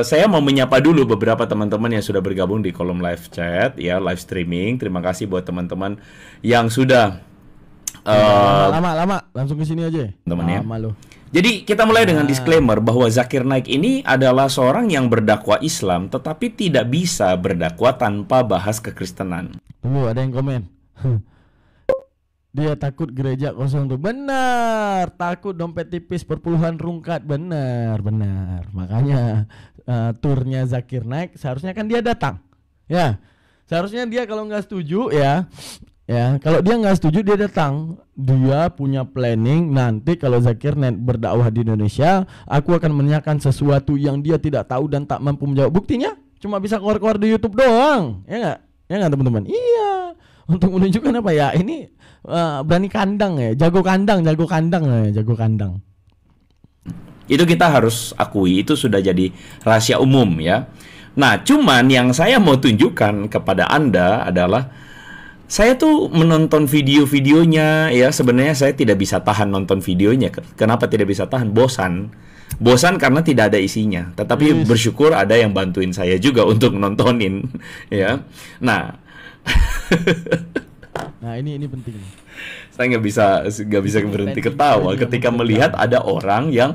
[SPEAKER 1] saya mau menyapa dulu beberapa teman-teman yang sudah bergabung di kolom live chat ya, live streaming. Terima kasih buat teman-teman yang sudah
[SPEAKER 2] lama langsung ke sini aja
[SPEAKER 1] teman ya.
[SPEAKER 2] Lama loh.
[SPEAKER 1] Jadi kita mulai dengan disclaimer bahwa Zakir Naik ini adalah seorang yang berdakwah Islam tetapi tidak bisa berdakwah tanpa bahas kekristenan.
[SPEAKER 2] Tunggu, ada yang komen. Dia takut gereja kosong tuh. Benar, takut dompet tipis perpuluhan rungkat. Benar. Makanya turnya Zakir Naik seharusnya kan dia datang. Ya, seharusnya dia kalau nggak setuju ya, kalau dia nggak setuju dia datang. Dia punya planning nanti kalau Zakir Naik berdakwah di Indonesia, aku akan menanyakan sesuatu yang dia tidak tahu dan tak mampu menjawab. Buktinya cuma bisa keluar-keluar di YouTube doang. Ya nggak teman-teman? Iya. Untuk menunjukkan apa ya? Ini berani kandang ya, jago kandang.
[SPEAKER 1] Itu kita harus akui, itu sudah jadi rahasia umum ya. Nah, cuman yang saya mau tunjukkan kepada Anda adalah Saya tuh menonton video-videonya ya, sebenarnya saya tidak bisa tahan nonton videonya. Kenapa tidak bisa tahan? Bosan karena tidak ada isinya. Tetapi bersyukur ada yang bantuin saya juga untuk nontonin ya. Nah,
[SPEAKER 2] Nah ini penting nih.
[SPEAKER 1] saya nggak bisa berhenti ketawa ketika melihat ada orang yang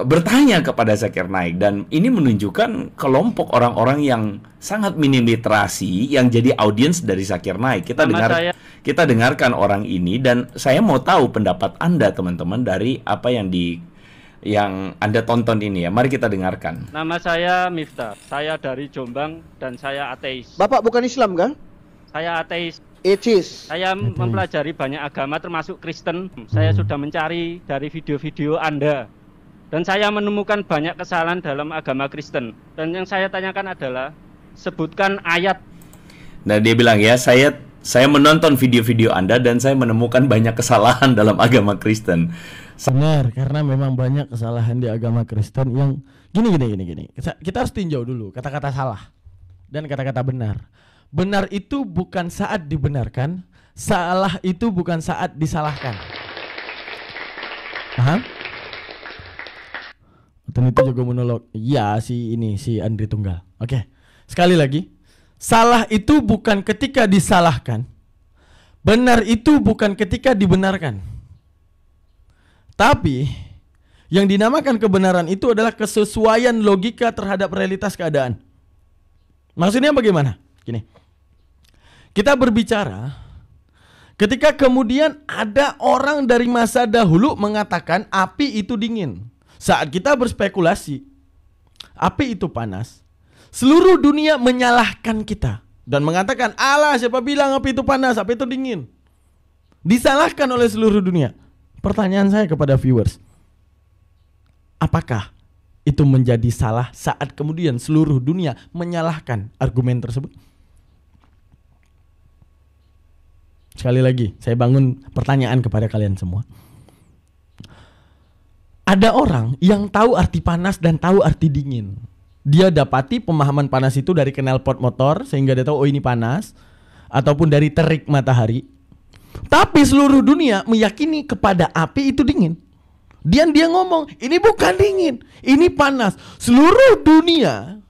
[SPEAKER 1] bertanya kepada Zakir Naik, dan ini menunjukkan kelompok orang-orang yang sangat minim literasi yang jadi audiens dari Zakir Naik. Kita dengarkan orang ini, dan saya mau tahu pendapat Anda teman-teman dari apa yang Anda tonton ini ya. Mari kita dengarkan.
[SPEAKER 5] Nama saya Miftah, saya dari Jombang dan saya ateis.
[SPEAKER 6] Bapak bukan Islam kan?
[SPEAKER 5] Saya ateis. Saya mempelajari banyak agama termasuk Kristen. Saya sudah mencari dari video-video Anda. Dan saya menemukan banyak kesalahan dalam agama Kristen. Dan yang saya tanyakan adalah, sebutkan ayat.
[SPEAKER 1] Nah, dia bilang ya, saya menonton video-video Anda dan saya menemukan banyak kesalahan dalam agama Kristen.
[SPEAKER 2] Benar, karena memang banyak kesalahan di agama Kristen yang gini. Kita harus tinjau dulu kata-kata salah dan kata-kata benar. Benar itu bukan saat dibenarkan, salah itu bukan saat disalahkan. Paham? Dan itu juga monolog. Ya, si Andri Tunggal. Oke. Sekali lagi. Salah itu bukan ketika disalahkan. Benar itu bukan ketika dibenarkan. Tapi yang dinamakan kebenaran itu adalah kesesuaian logika terhadap realitas keadaan. Maksudnya bagaimana? Gini. Kita berbicara ketika kemudian ada orang dari masa dahulu mengatakan api itu dingin. Saat kita berspekulasi api itu panas, seluruh dunia menyalahkan kita dan mengatakan, "Allah, siapa bilang api itu panas, api itu dingin?" Disalahkan oleh seluruh dunia. Pertanyaan saya kepada viewers, apakah itu menjadi salah saat kemudian seluruh dunia menyalahkan argumen tersebut? Sekali lagi, saya bangun pertanyaan kepada kalian semua. Ada orang yang tahu arti panas dan tahu arti dingin. Dia dapati pemahaman panas itu dari knalpot motor, sehingga dia tahu, oh ini panas. Ataupun dari terik matahari. Tapi seluruh dunia meyakini kepada api itu dingin. Dan dia ngomong, ini bukan dingin, ini panas. Seluruh dunia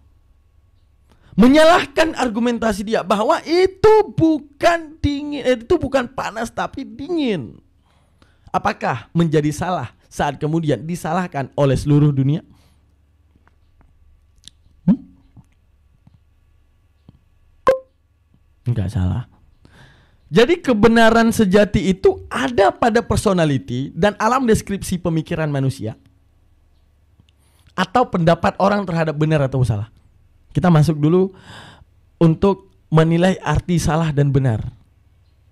[SPEAKER 2] menyalahkan argumentasi dia bahwa itu bukan dingin, itu bukan panas tapi dingin. Apakah menjadi salah saat kemudian disalahkan oleh seluruh dunia? Enggak salah. Jadi kebenaran sejati itu ada pada personality dan alam deskripsi pemikiran manusia atau pendapat orang terhadap benar atau salah. Kita masuk dulu untuk menilai arti salah dan benar.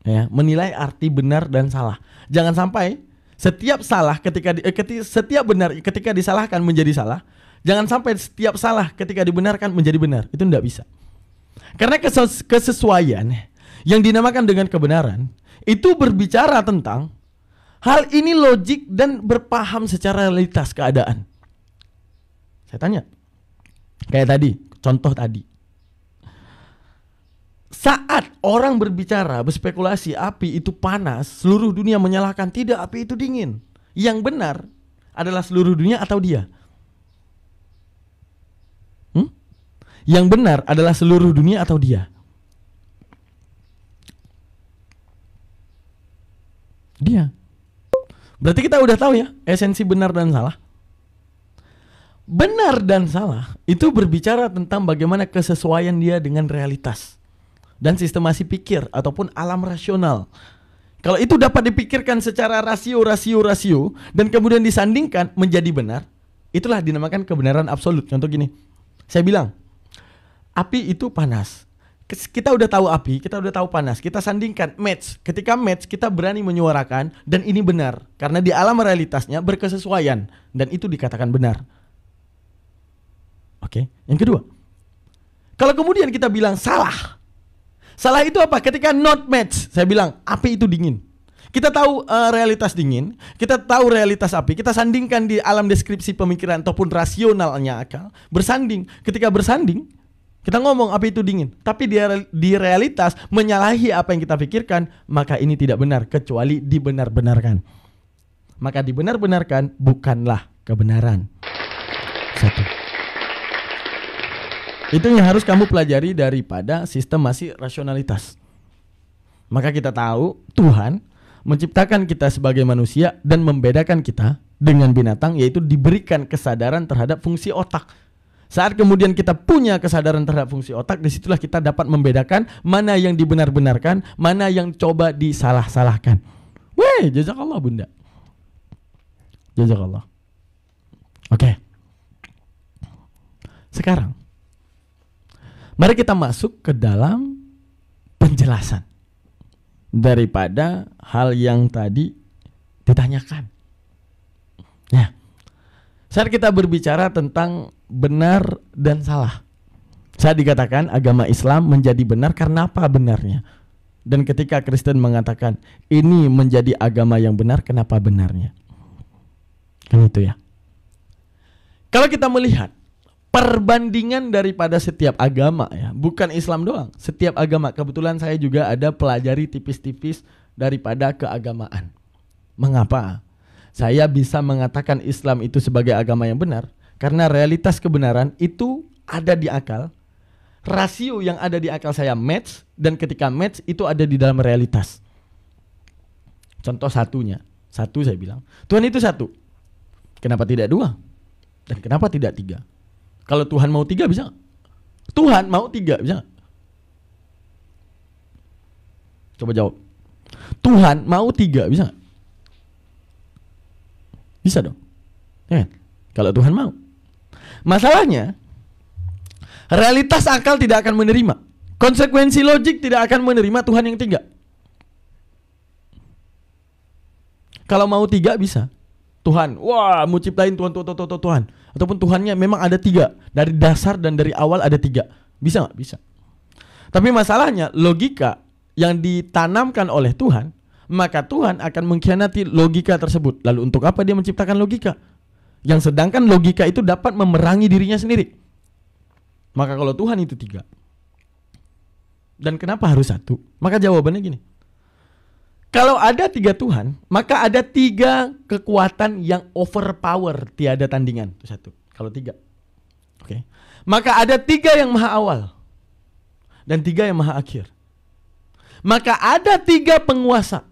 [SPEAKER 2] Ya, menilai arti benar dan salah. Jangan sampai setiap salah setiap benar ketika disalahkan menjadi salah. Jangan sampai setiap salah ketika dibenarkan menjadi benar. Itu tidak bisa. Karena kesesuaian yang dinamakan dengan kebenaran itu berbicara tentang hal ini logik dan berpaham secara realitas keadaan. Saya tanya, kayak tadi, contoh tadi. Saat orang berbicara, berspekulasi api itu panas, seluruh dunia menyalahkan, tidak, api itu dingin. Yang benar adalah seluruh dunia atau dia? Yang benar adalah seluruh dunia atau dia? Dia. Berarti kita udah tahu ya esensi benar dan salah. Benar dan salah itu berbicara tentang bagaimana kesesuaian dia dengan realitas dan sistemasi pikir ataupun alam rasional. Kalau itu dapat dipikirkan secara rasio dan kemudian disandingkan menjadi benar, itulah dinamakan kebenaran absolut. Contoh gini, saya bilang api itu panas. Kita udah tahu api, kita udah tahu panas. Kita sandingkan, match. Ketika match, kita berani menyuarakan dan ini benar karena di alam realitasnya berkesesuaian dan itu dikatakan benar. Oke, yang kedua, kalau kemudian kita bilang salah. Salah itu apa? Ketika not match, saya bilang api itu dingin. Kita tahu realitas dingin, kita tahu realitas api, kita sandingkan di alam deskripsi pemikiran ataupun rasionalnya akal, bersanding. Ketika bersanding, Kita ngomong api itu dingin, tapi di realitas menyalahi apa yang kita pikirkan, maka ini tidak benar kecuali dibenar-benarkan. Maka dibenar-benarkan bukanlah kebenaran. Satu. Itu yang harus kamu pelajari daripada sistem masih rasionalitas. Maka kita tahu Tuhan menciptakan kita sebagai manusia dan membedakan kita dengan binatang, yaitu diberikan kesadaran terhadap fungsi otak. Saat kemudian kita punya kesadaran terhadap fungsi otak, disitulah kita dapat membedakan mana yang dibenar-benarkan, mana yang coba disalah-salahkan. Weh, jazakallah bunda. Jazakallah. Oke. Sekarang, mari kita masuk ke dalam penjelasan daripada hal yang tadi ditanyakan. Ya. Saat kita berbicara tentang benar dan salah, saat dikatakan agama Islam menjadi benar karena apa benarnya? Dan ketika Kristen mengatakan ini menjadi agama yang benar, kenapa benarnya? Kan itu ya. Kalau kita melihat perbandingan daripada setiap agama ya, bukan Islam doang, setiap agama. Kebetulan saya juga ada pelajari tipis-tipis daripada keagamaan. Mengapa saya bisa mengatakan Islam itu sebagai agama yang benar? Karena realitas kebenaran itu ada di akal. Rasio yang ada di akal saya match, dan ketika match itu ada di dalam realitas. Contoh satunya, satu saya bilang, Tuhan itu satu. Kenapa tidak dua? Dan kenapa tidak tiga? Kalau Tuhan mau tiga bisa gak? Tuhan mau tiga bisa gak? Coba jawab. Tuhan mau tiga bisa gak? Bisa dong ya, kalau Tuhan mau. Masalahnya realitas akal tidak akan menerima, konsekuensi logik tidak akan menerima Tuhan yang tiga. Kalau mau tiga bisa. Tuhan, wah mau ciptain Tuhan. Ataupun Tuhannya memang ada tiga, dari dasar dan dari awal ada tiga. Bisa gak? Bisa. Tapi masalahnya logika yang ditanamkan oleh Tuhan, maka Tuhan akan mengkhianati logika tersebut. Lalu untuk apa dia menciptakan logika? Yang sedangkan logika itu dapat memerangi dirinya sendiri. Maka kalau Tuhan itu tiga, dan kenapa harus satu? Maka jawabannya gini. Kalau ada tiga Tuhan, maka ada tiga kekuatan yang overpower, tiada tandingan. Itu satu. Kalau tiga. Oke. Maka ada tiga yang maha awal dan tiga yang maha akhir. Maka ada tiga penguasa.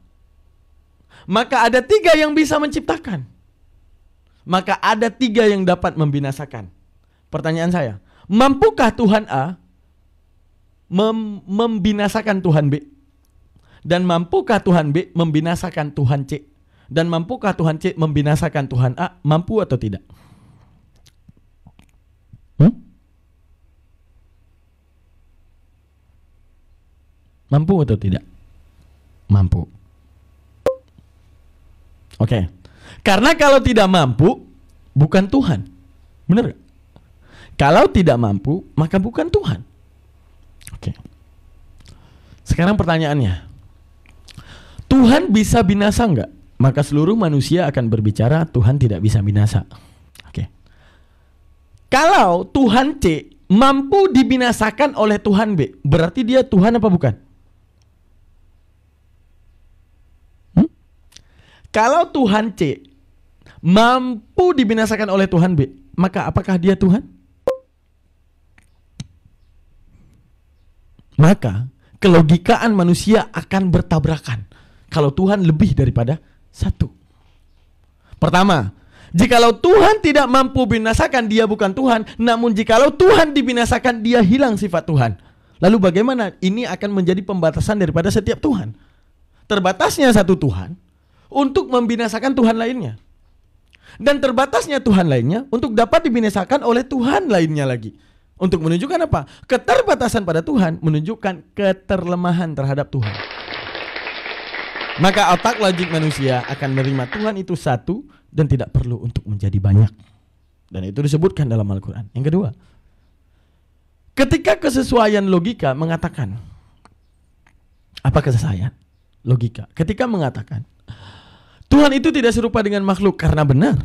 [SPEAKER 2] Maka ada tiga yang bisa menciptakan. Maka ada tiga yang dapat membinasakan. Pertanyaan saya, mampukah Tuhan A membinasakan Tuhan B? Dan mampukah Tuhan B membinasakan Tuhan C? Dan mampukah Tuhan C membinasakan Tuhan A? Mampu atau tidak? Mampu atau tidak? Mampu. Oke. Karena kalau tidak mampu, bukan Tuhan. Benar gak? Kalau tidak mampu, maka bukan Tuhan. Oke. Sekarang pertanyaannya, Tuhan bisa binasa enggak? Maka seluruh manusia akan berbicara Tuhan tidak bisa binasa. Oke. Kalau Tuhan C mampu dibinasakan oleh Tuhan B, berarti dia Tuhan apa bukan? Kalau Tuhan C mampu dibinasakan oleh Tuhan B, maka apakah dia Tuhan? Maka kelogikaan manusia akan bertabrakan kalau Tuhan lebih daripada satu. Pertama, jikalau Tuhan tidak mampu binasakan, dia bukan Tuhan. Namun jikalau Tuhan dibinasakan, dia hilang sifat Tuhan. Lalu bagaimana? Ini akan menjadi pembatasan daripada setiap Tuhan. Terbatasnya satu Tuhan untuk membinasakan Tuhan lainnya, dan terbatasnya Tuhan lainnya untuk dapat dibinasakan oleh Tuhan lainnya lagi. Untuk menunjukkan apa? Keterbatasan pada Tuhan menunjukkan keterlemahan terhadap Tuhan. Maka otak logik manusia akan menerima Tuhan itu satu dan tidak perlu untuk menjadi banyak. Dan itu disebutkan dalam Al-Quran. Yang kedua, ketika kesesuaian logika mengatakan, apa kesesuaian logika? Ketika mengatakan Tuhan itu tidak serupa dengan makhluk karena benar.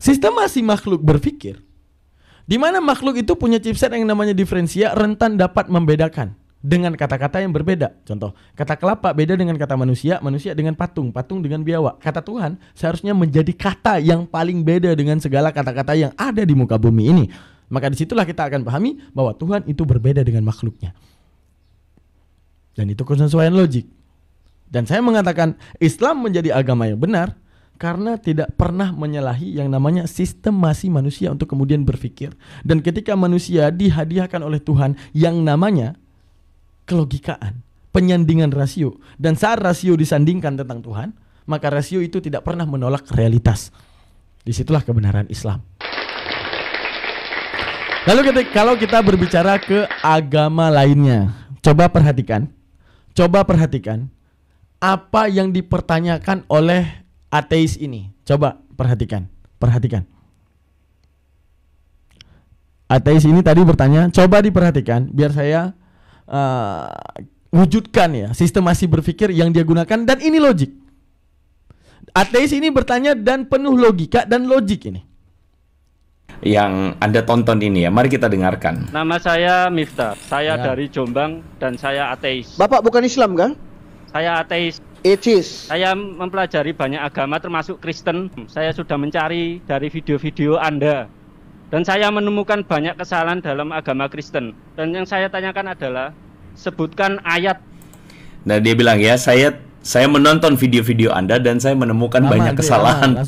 [SPEAKER 2] Sistem masih makhluk berpikir Di mana makhluk itu punya chipset yang namanya diferensia, rentan dapat membedakan dengan kata-kata yang berbeda. Contoh, kata kelapa beda dengan kata manusia, manusia dengan patung, patung dengan biawak. Kata Tuhan seharusnya menjadi kata yang paling beda dengan segala kata-kata yang ada di muka bumi ini. Maka disitulah kita akan pahami bahwa Tuhan itu berbeda dengan makhluknya. Dan itu kesesuaian logik. Dan saya mengatakan Islam menjadi agama yang benar karena tidak pernah menyalahi yang namanya sistemasi manusia untuk kemudian berpikir. Dan ketika manusia dihadiahkan oleh Tuhan yang namanya kelogikaan, penyandingan rasio. Dan saat rasio disandingkan tentang Tuhan, maka rasio itu tidak pernah menolak realitas. Disitulah kebenaran Islam. Lalu kalau kita berbicara ke agama lainnya, coba perhatikan apa yang dipertanyakan oleh ateis ini. Coba perhatikan. Ateis ini tadi bertanya, coba diperhatikan biar saya wujudkan ya sistemasi berpikir yang dia gunakan, dan ini logik. Ateis ini bertanya dan penuh logika dan logik ini.
[SPEAKER 1] Yang Anda tonton ini ya, mari kita dengarkan.
[SPEAKER 5] Nama saya Miftah, saya dari Jombang dan saya ateis.
[SPEAKER 6] Bapak bukan Islam kan?
[SPEAKER 5] Saya ateis. Saya mempelajari banyak agama termasuk Kristen. Saya sudah mencari dari video-video Anda. Dan saya menemukan banyak kesalahan dalam agama Kristen. Dan yang saya tanyakan adalah, sebutkan ayat.
[SPEAKER 1] Nah, dia bilang ya, saya menonton video-video Anda dan saya menemukan banyak kesalahan.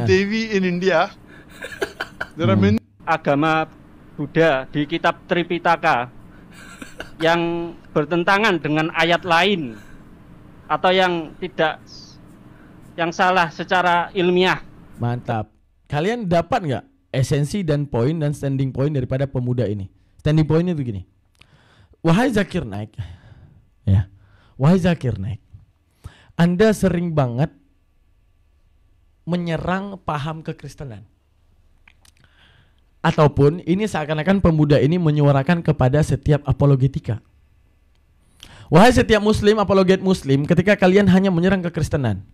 [SPEAKER 4] Devi in India. There are many
[SPEAKER 5] Agama Buddha di kitab Tripitaka yang bertentangan dengan ayat lain atau yang salah secara ilmiah.
[SPEAKER 2] Mantap. Kalian dapat nggak esensi dan poin dan standing point daripada pemuda ini? Standing pointnya begini. Wahai Zakir Naik, ya, wahai Zakir Naik, Anda sering banget menyerang paham kekristenan. Ataupun ini seakan-akan pemuda ini menyuarakan kepada setiap apologetika. Wahai setiap muslim, apologet muslim, ketika kalian hanya menyerang kekristenan,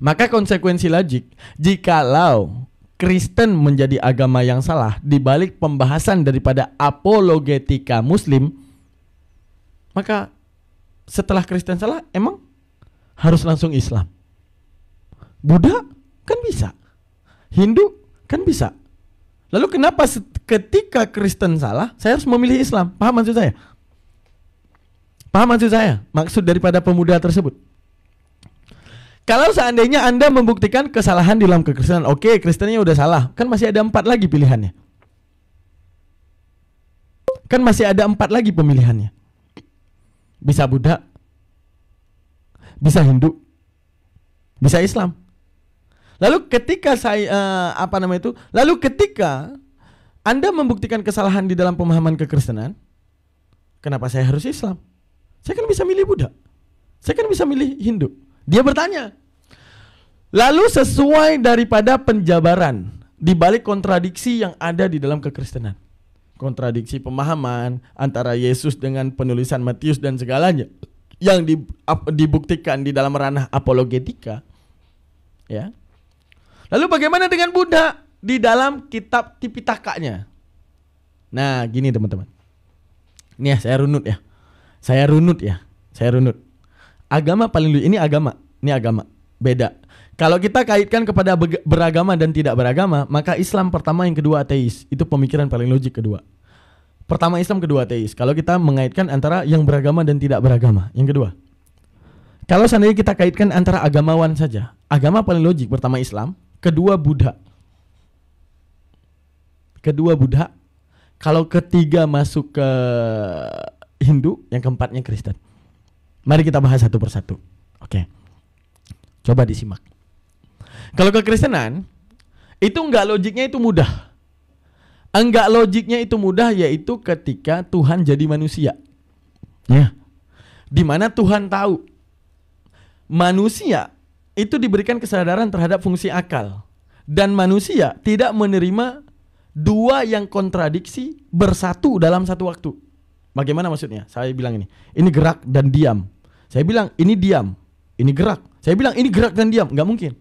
[SPEAKER 2] maka konsekuensi logik, jikalau Kristen menjadi agama yang salah di balik pembahasan daripada apologetika muslim, maka setelah Kristen salah, emang harus langsung Islam? Buddha kan bisa, Hindu kan bisa. Lalu kenapa ketika Kristen salah, saya harus memilih Islam? Paham maksud saya? Paham maksud saya? Maksud daripada pemuda tersebut. Kalau seandainya Anda membuktikan kesalahan di dalam kekristenan, oke, Kristennya udah salah, kan masih ada 4 lagi pilihannya. Kan masih ada 4 lagi pemilihannya. Bisa Buddha, bisa Hindu, bisa Islam. Lalu ketika lalu ketika Anda membuktikan kesalahan di dalam pemahaman kekristenan, kenapa saya harus Islam? Saya kan bisa milih Buddha, saya kan bisa milih Hindu. Dia bertanya. Lalu sesuai daripada penjabaran di balik kontradiksi yang ada di dalam kekristenan, kontradiksi pemahaman antara Yesus dengan penulisan Matius dan segalanya yang dibuktikan di dalam ranah apologetika, ya. Lalu bagaimana dengan Buddha di dalam kitab Tipitakanya? Nah, gini teman-teman. Ini ya, saya runut. Agama paling ini agama beda. Kalau kita kaitkan kepada beragama dan tidak beragama, maka Islam pertama, yang kedua ateis. Itu pemikiran paling logik kedua. Pertama Islam, kedua ateis. Kalau kita mengaitkan antara yang beragama dan tidak beragama, yang kedua. Kalau seandainya kita kaitkan antara agamawan saja, agama paling logik pertama Islam, kedua Buddha. Kalau ketiga masuk ke Hindu, yang keempatnya Kristen. Mari kita bahas satu persatu. Oke. Coba disimak. Kalau kekristenan, itu enggak logiknya itu mudah. Yaitu ketika Tuhan jadi manusia. Ya. Di mana Tuhan tahu manusia itu diberikan kesadaran terhadap fungsi akal, dan manusia tidak menerima dua yang kontradiksi bersatu dalam satu waktu. Bagaimana maksudnya? Saya bilang ini gerak dan diam. Saya bilang ini diam, ini gerak. Saya bilang ini gerak dan diam. Nggak mungkin.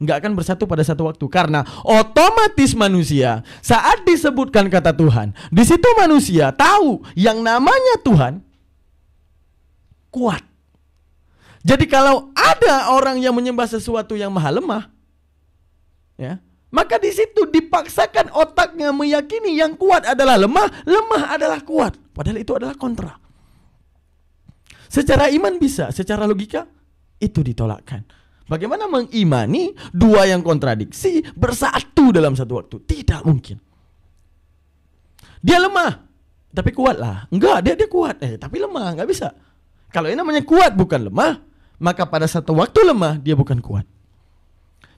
[SPEAKER 2] nggak akan bersatu pada satu waktu, karena otomatis manusia saat disebutkan kata Tuhan, di situ manusia tahu yang namanya Tuhan kuat. Jadi kalau ada orang yang menyembah sesuatu yang maha lemah, ya, maka di situ dipaksakan otaknya meyakini yang kuat adalah lemah, lemah adalah kuat. Padahal itu adalah kontra. Secara iman bisa, secara logika itu ditolakkan. Bagaimana mengimani dua yang kontradiksi bersatu dalam satu waktu? Tidak mungkin. Dia lemah, tapi kuat lah. Enggak, dia kuat, tapi lemah, nggak bisa. Kalau ini namanya kuat bukan lemah, maka pada satu waktu lemah dia bukan kuat.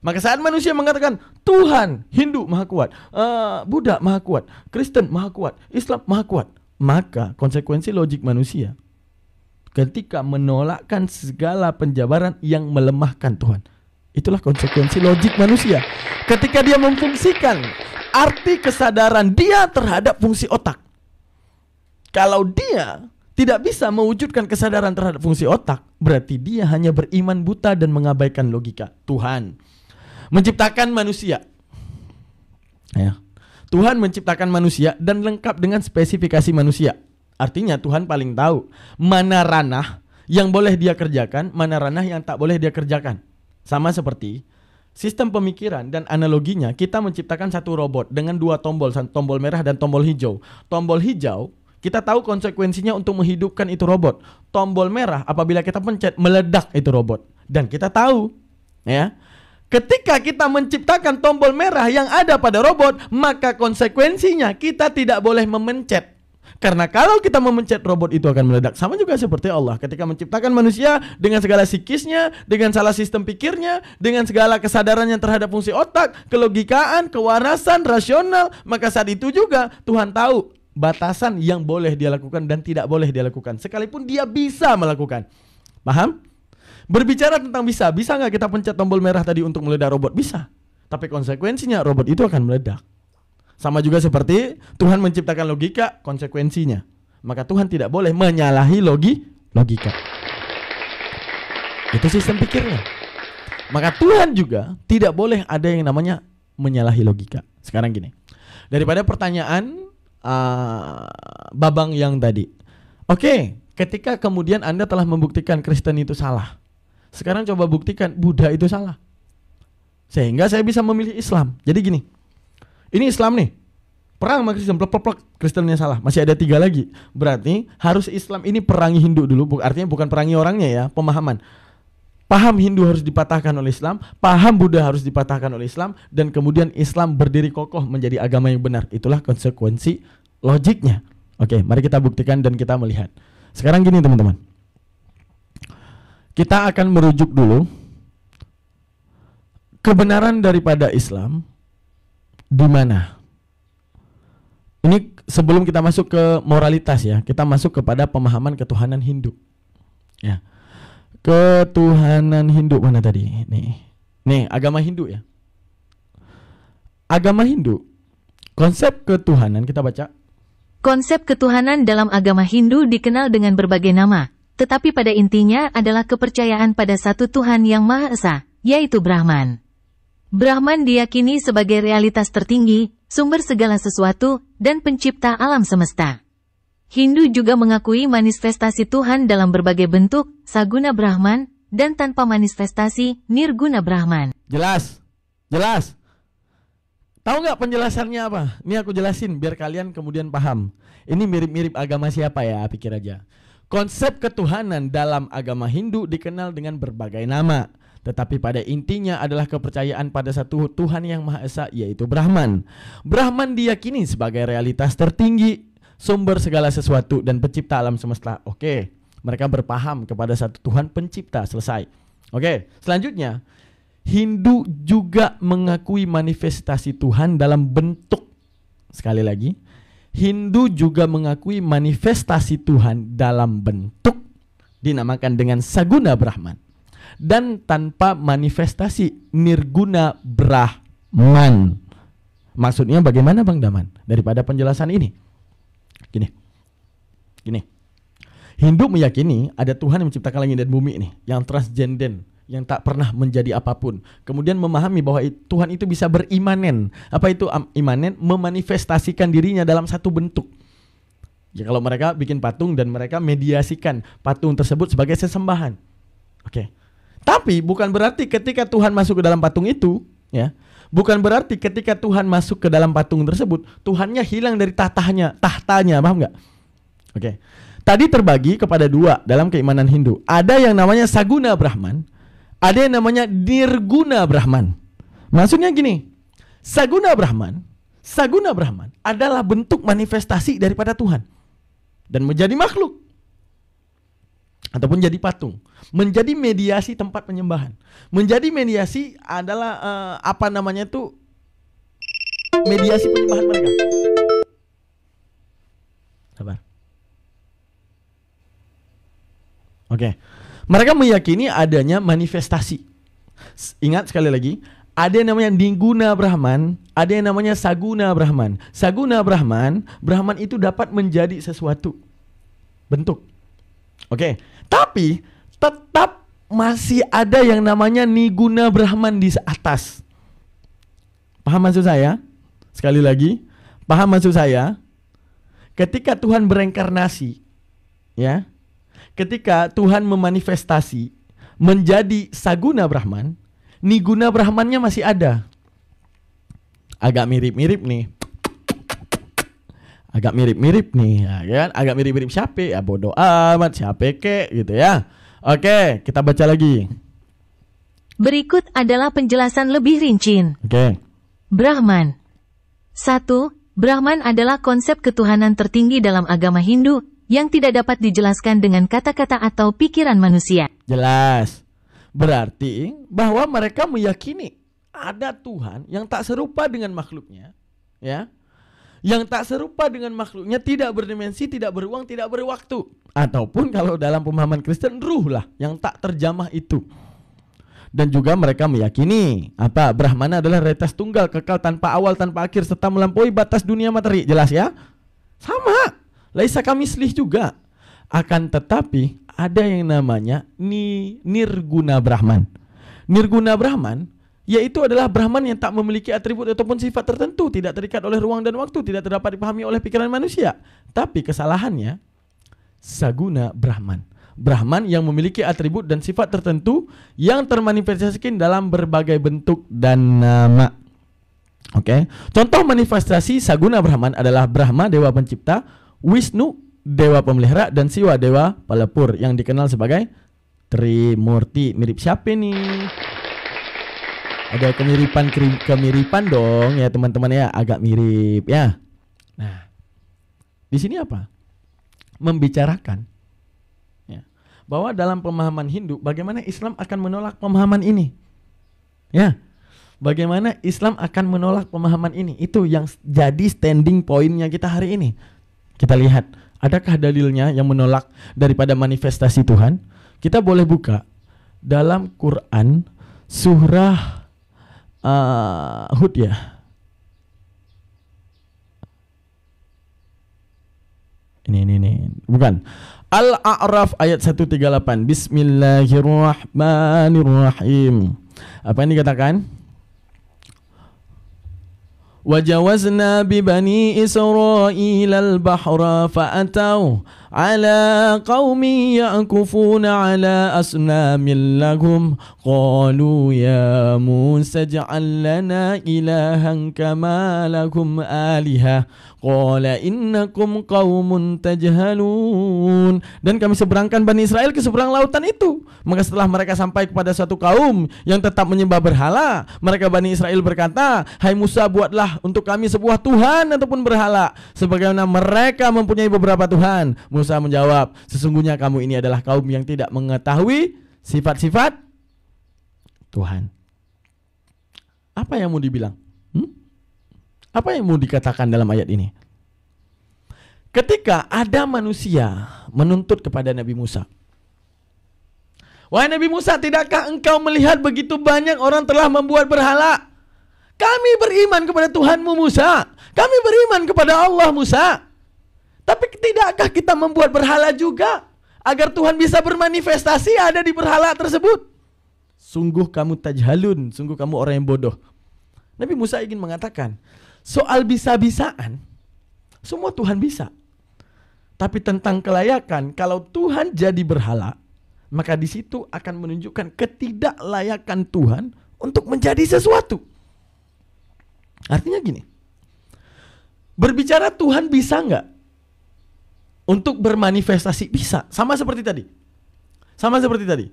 [SPEAKER 2] Maka saat manusia mengatakan Tuhan, Hindu maha kuat, Buddha maha kuat, Kristen maha kuat, Islam maha kuat, maka konsekuensi logik manusia ketika menolakkan segala penjabaran yang melemahkan Tuhan. Itulah konsekuensi logik manusia. Ketika dia memfungsikan arti kesadaran dia terhadap fungsi otak. Kalau dia tidak bisa mewujudkan kesadaran terhadap fungsi otak, berarti dia hanya beriman buta dan mengabaikan logika. Tuhan menciptakan manusia. Ya. Tuhan menciptakan manusia dan lengkap dengan spesifikasi manusia. Artinya Tuhan paling tahu mana ranah yang boleh dia kerjakan, mana ranah yang tak boleh dia kerjakan. Sama seperti sistem pemikiran dan analoginya, kita menciptakan satu robot dengan dua tombol, tombol merah dan tombol hijau. Tombol hijau, kita tahu konsekuensinya untuk menghidupkan itu robot. Tombol merah, apabila kita pencet, meledak itu robot. Dan kita tahu, ya, ketika kita menciptakan tombol merah yang ada pada robot, maka konsekuensinya kita tidak boleh memencet. Karena kalau kita memencet, robot itu akan meledak. Sama juga seperti Allah ketika menciptakan manusia dengan segala psikisnya, dengan salah sistem pikirnya, dengan segala kesadarannya terhadap fungsi otak, kelogikaan, kewarasan, rasional. Maka saat itu juga Tuhan tahu batasan yang boleh dia lakukan dan tidak boleh dia lakukan, sekalipun dia bisa melakukan. Paham? Berbicara tentang bisa nggak kita pencet tombol merah tadi untuk meledak robot? Bisa. Tapi konsekuensinya robot itu akan meledak. Sama juga seperti Tuhan menciptakan logika, konsekuensinya. Maka Tuhan tidak boleh menyalahi logika. Itu sistem pikirnya. Maka Tuhan juga tidak boleh ada yang namanya menyalahi logika. Sekarang gini, daripada pertanyaan Babang yang tadi. Oke, ketika kemudian Anda telah membuktikan Kristen itu salah, sekarang coba buktikan Buddha itu salah, sehingga saya bisa memilih Islam. Jadi gini, ini Islam nih, perang sama Kristen, plek, Kristennya salah, masih ada 3 lagi. Berarti harus Islam ini perangi Hindu dulu. Artinya bukan perangi orangnya ya, pemahaman. Paham Hindu harus dipatahkan oleh Islam, paham Buddha harus dipatahkan oleh Islam, dan kemudian Islam berdiri kokoh menjadi agama yang benar. Itulah konsekuensi logiknya. Oke, mari kita buktikan dan kita melihat. Sekarang gini teman-teman, kita akan merujuk dulu kebenaran daripada Islam di mana. Ini sebelum kita masuk ke moralitas ya, kita masuk kepada pemahaman ketuhanan Hindu. Ya. Ketuhanan Hindu mana tadi? Nih, agama Hindu ya. Agama Hindu, konsep ketuhanan kita baca.
[SPEAKER 6] Konsep ketuhanan dalam agama Hindu dikenal dengan berbagai nama, tetapi pada intinya adalah kepercayaan pada satu Tuhan yang Maha Esa, yaitu Brahman. Brahman diyakini sebagai realitas tertinggi, sumber segala sesuatu, dan pencipta alam semesta. Hindu juga mengakui manifestasi Tuhan dalam berbagai bentuk, Saguna Brahman, dan tanpa manifestasi, Nirguna Brahman.
[SPEAKER 2] Jelas? Tahu nggak penjelasannya apa? Ini aku jelasin biar kalian kemudian paham. Ini mirip-mirip agama siapa ya, pikir aja. Konsep ketuhanan dalam agama Hindu dikenal dengan berbagai nama, tetapi pada intinya adalah kepercayaan pada satu Tuhan yang Maha Esa, yaitu Brahman. Brahman diyakini sebagai realitas tertinggi, sumber segala sesuatu, dan pencipta alam semesta. Oke, mereka berpaham kepada satu Tuhan pencipta, selesai. Oke, selanjutnya Hindu juga mengakui manifestasi Tuhan dalam bentuk. Sekali lagi, Hindu juga mengakui manifestasi Tuhan dalam bentuk, dinamakan dengan Saguna Brahman, dan tanpa manifestasi, Nirguna Brahman. Maksudnya bagaimana Bang Daman daripada penjelasan ini? Gini. Hindu meyakini ada Tuhan yang menciptakan langit dan bumi ini, yang transcendent, yang tak pernah menjadi apapun. Kemudian memahami bahwa Tuhan itu bisa berimanen. Apa itu imanen? Memanifestasikan dirinya dalam satu bentuk. Ya, kalau mereka bikin patung dan mereka mediasikan patung tersebut sebagai sesembahan. Oke. Tapi bukan berarti ketika Tuhan masuk ke dalam patung itu, ya, bukan berarti ketika Tuhan masuk ke dalam patung tersebut, Tuhannya hilang dari tahtanya, paham nggak? Oke. Tadi terbagi kepada dua dalam keimanan Hindu. Ada yang namanya Saguna Brahman, ada yang namanya Nirguna Brahman. Maksudnya gini, Saguna Brahman adalah bentuk manifestasi daripada Tuhan dan menjadi makhluk ataupun jadi patung, menjadi mediasi tempat penyembahan. Menjadi mediasi adalah mediasi penyembahan mereka. Sabar. Oke. Mereka meyakini adanya manifestasi. Ingat sekali lagi, ada yang namanya Nirguna Brahman, ada yang namanya Saguna Brahman. Saguna Brahman itu dapat menjadi sesuatu bentuk. Oke. Tapi tetap masih ada yang namanya Nirguna Brahman di atas. Paham maksud saya? Sekali lagi, paham maksud saya? Ketika Tuhan bereinkarnasi, ya, ketika Tuhan memanifestasi menjadi Saguna Brahman, Nirguna Brahmannya masih ada. Agak mirip-mirip nih. Ya kan? Agak mirip-mirip siapa? Ya bodoh amat, siapa kek gitu ya. Oke, kita baca lagi.
[SPEAKER 6] Berikut adalah penjelasan lebih rinci.
[SPEAKER 2] Oke.
[SPEAKER 6] Brahman. 1. Brahman adalah konsep ketuhanan tertinggi dalam agama Hindu yang tidak dapat dijelaskan dengan kata-kata atau pikiran manusia.
[SPEAKER 2] Jelas. Berarti bahwa mereka meyakini ada Tuhan yang tak serupa dengan makhluknya, ya. Yang tak serupa dengan makhluknya, tidak berdimensi, tidak beruang, tidak berwaktu. Ataupun kalau dalam pemahaman Kristen, ruh lah yang tak terjamah itu. Dan juga mereka meyakini apa? Brahmana adalah realitas tunggal, kekal, tanpa awal, tanpa akhir, serta melampaui batas dunia materi. Jelas ya? Sama. Laisa kamislih juga. Akan tetapi ada yang namanya Nirguna Brahman. Nirguna Brahman yaitu adalah Brahman yang tak memiliki atribut ataupun sifat tertentu, tidak terikat oleh ruang dan waktu, tidak dapat dipahami oleh pikiran manusia. Tapi kesalahannya Saguna Brahman, Brahman yang memiliki atribut dan sifat tertentu yang termanifestasikan dalam berbagai bentuk dan nama. Oke. Contoh manifestasi Saguna Brahman adalah Brahma, dewa pencipta, Wisnu, dewa pemelihara, dan Siwa, dewa pelipur, yang dikenal sebagai Trimurti. Mirip siapa nih? Ada kemiripan dong ya teman-teman ya, agak mirip ya. Nah, di sini apa? Membicarakan ya, bahwa dalam pemahaman Hindu bagaimana Islam akan menolak pemahaman ini. Ya. Bagaimana Islam akan menolak pemahaman ini? Itu yang jadi standing pointnya kita hari ini. Kita lihat, adakah dalilnya yang menolak daripada manifestasi Tuhan? Kita boleh buka dalam Quran surah Hud ya. Ini. Bukan. Al-A'raf ayat 138. Bismillahirrahmanirrahim. Apa yang dikatakan? وَجَوَزْنَا بِبَنِي إِسْرَائِيلَ الْبَحْرَ فَأَتَوْا عَلَى قَوْمٍ يَعْكُفُونَ عَلَى أَصْنَامٍ لَهُمْ قَالُوا يَا مُوسَى اجْعَل لَّنَا إِلَٰهًا كَمَا لَهُمْ آلِهَةٌ قَالَ إِنَّكُمْ قَوْمٌ تَجْهَلُونَ. Dan kami seberangkan Bani Israel ke seberang lautan itu. Maka setelah mereka sampai kepada suatu kaum yang tetap menyembah berhala, mereka Bani Israel berkata, "Hai Musa, buatlah untuk kami sebuah Tuhan ataupun berhala, sebagaimana mereka mempunyai beberapa Tuhan." Musa menjawab, "Sesungguhnya kamu ini adalah kaum yang tidak mengetahui sifat-sifat Tuhan." Apa yang mau dibilang? Apa yang mau dikatakan dalam ayat ini? Ketika ada manusia menuntut kepada Nabi Musa, "Wahai Nabi Musa, tidakkah engkau melihat begitu banyak orang telah membuat berhala? Kami beriman kepada Tuhanmu Musa. Kami beriman kepada Allah Musa. Tapi tidakkah kita membuat berhala juga agar Tuhan bisa bermanifestasi ada di berhala tersebut?" Sungguh kamu tajhalun, sungguh kamu orang yang bodoh. Nabi Musa ingin mengatakan, soal bisa-bisaan, semua Tuhan bisa. Tapi tentang kelayakan, kalau Tuhan jadi berhala, maka di situ akan menunjukkan ketidaklayakan Tuhan untuk menjadi sesuatu. Artinya gini, berbicara Tuhan bisa nggak untuk bermanifestasi? Bisa, sama seperti tadi. Sama seperti tadi.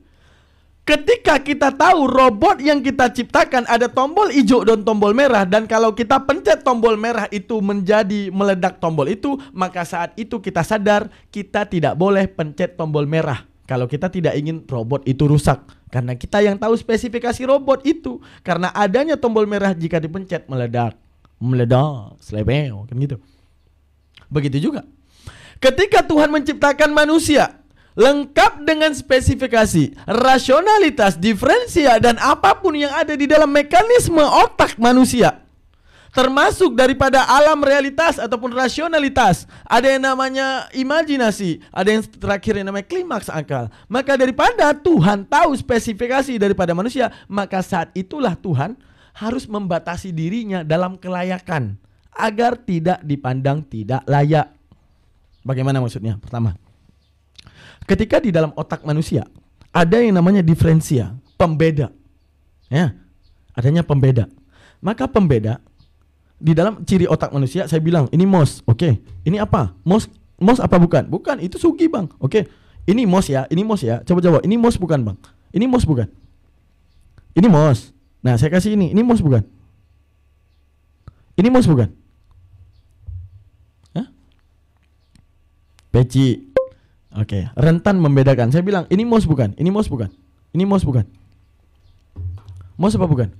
[SPEAKER 2] Ketika kita tahu robot yang kita ciptakan ada tombol hijau dan tombol merah, dan kalau kita pencet tombol merah itu menjadi meledak tombol itu, maka saat itu kita sadar kita tidak boleh pencet tombol merah kalau kita tidak ingin robot itu rusak. Karena kita yang tahu spesifikasi robot itu, karena adanya tombol merah jika dipencet meledak, selebeo, kan gitu. Begitu juga ketika Tuhan menciptakan manusia lengkap dengan spesifikasi, rasionalitas, diferensia, dan apapun yang ada di dalam mekanisme otak manusia, termasuk daripada alam realitas ataupun rasionalitas. Ada yang namanya imajinasi, ada yang terakhir yang namanya klimaks akal. Maka daripada Tuhan tahu spesifikasi daripada manusia, maka saat itulah Tuhan harus membatasi dirinya dalam kelayakan agar tidak dipandang tidak layak. Bagaimana maksudnya? Pertama, ketika di dalam otak manusia ada yang namanya diferensia, pembeda, ya, adanya pembeda. Maka pembeda di dalam ciri otak manusia, saya bilang ini mouse, oke. Ini apa? Mouse apa bukan? Bukan, itu sugi bang. Oke, ini mouse ya, ini mouse ya. Coba, ini mouse bukan bang? Ini mouse bukan? Ini mouse. Nah, saya kasih ini mouse bukan? Ini mouse bukan? Hah? Peci. Oke, rentan membedakan. Saya bilang ini mouse bukan? Ini mouse bukan? Ini mouse bukan? Mouse apa bukan?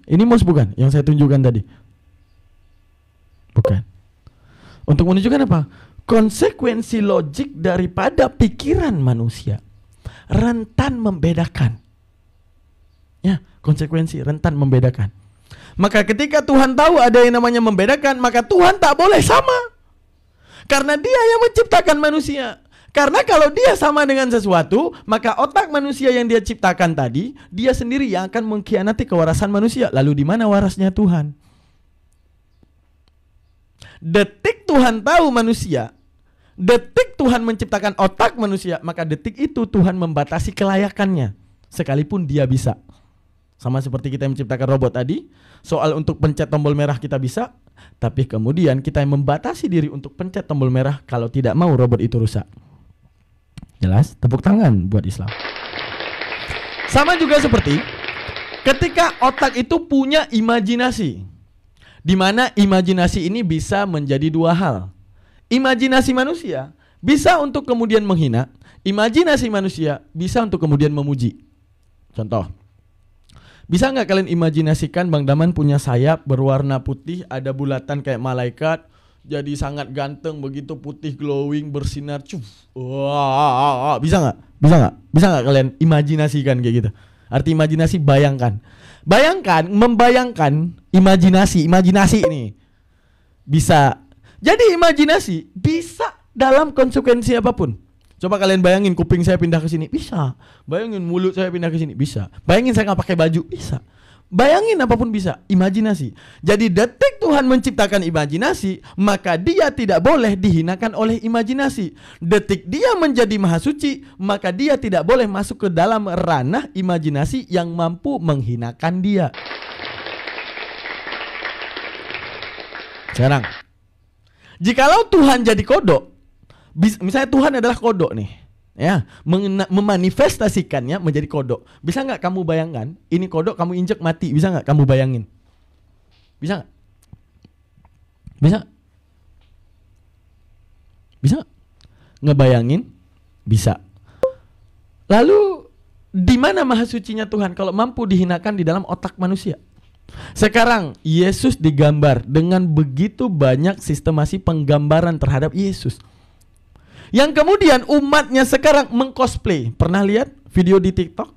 [SPEAKER 2] Ini mouse bukan? Yang saya tunjukkan tadi. Bukan. Untuk menunjukkan apa? Konsekuensi logik daripada pikiran manusia rentan membedakan. Ya, konsekuensi rentan membedakan. Maka ketika Tuhan tahu ada yang namanya membedakan, maka Tuhan tak boleh sama. Karena dia yang menciptakan manusia. Karena kalau dia sama dengan sesuatu, maka otak manusia yang dia ciptakan tadi, dia sendiri yang akan mengkhianati kewarasan manusia. Lalu di mana warasnya Tuhan? Detik Tuhan tahu manusia, detik Tuhan menciptakan otak manusia, maka detik itu Tuhan membatasi kelayakannya. Sekalipun dia bisa. Sama seperti kita yang menciptakan robot tadi, soal untuk pencet tombol merah kita bisa, tapi kemudian kita yang membatasi diri untuk pencet tombol merah kalau tidak mau robot itu rusak. Jelas? Tepuk tangan buat Islam. Sama juga seperti ketika otak itu punya imajinasi, di mana imajinasi ini bisa menjadi dua hal. Imajinasi manusia bisa untuk kemudian menghina, imajinasi manusia bisa untuk kemudian memuji. Contoh, bisa nggak kalian imajinasikan Bang Daman punya sayap berwarna putih, ada bulatan kayak malaikat, jadi sangat ganteng begitu, putih glowing bersinar, wah, bisa nggak? Bisa nggak kalian imajinasikan kayak gitu? Arti imajinasi bayangkan, membayangkan imajinasi ini bisa. Jadi imajinasi bisa dalam konsekuensi apapun. Coba kalian bayangin kuping saya pindah ke sini, bisa. Bayangin mulut saya pindah ke sini, bisa. Bayangin saya nggak pakai baju, bisa. Bayangin apapun bisa, imajinasi. Jadi detik Tuhan menciptakan imajinasi, maka dia tidak boleh dihinakan oleh imajinasi. Detik dia menjadi maha suci, maka dia tidak boleh masuk ke dalam ranah imajinasi yang mampu menghinakan dia. Sekarang, jikalau Tuhan jadi kodok, misalnya Tuhan adalah kodok nih, ya, memanifestasikannya menjadi kodok. Bisa nggak kamu bayangkan ini kodok kamu injek mati? Bisa nggak kamu bayangin? Bisa nggak? Bisa nggak? Ngebayangin? Bisa. Lalu di mana maha sucinya Tuhan kalau mampu dihinakan di dalam otak manusia? Sekarang Yesus digambar dengan begitu banyak sistemasi penggambaran terhadap Yesus, yang kemudian umatnya sekarang mengcosplay. Pernah lihat video di TikTok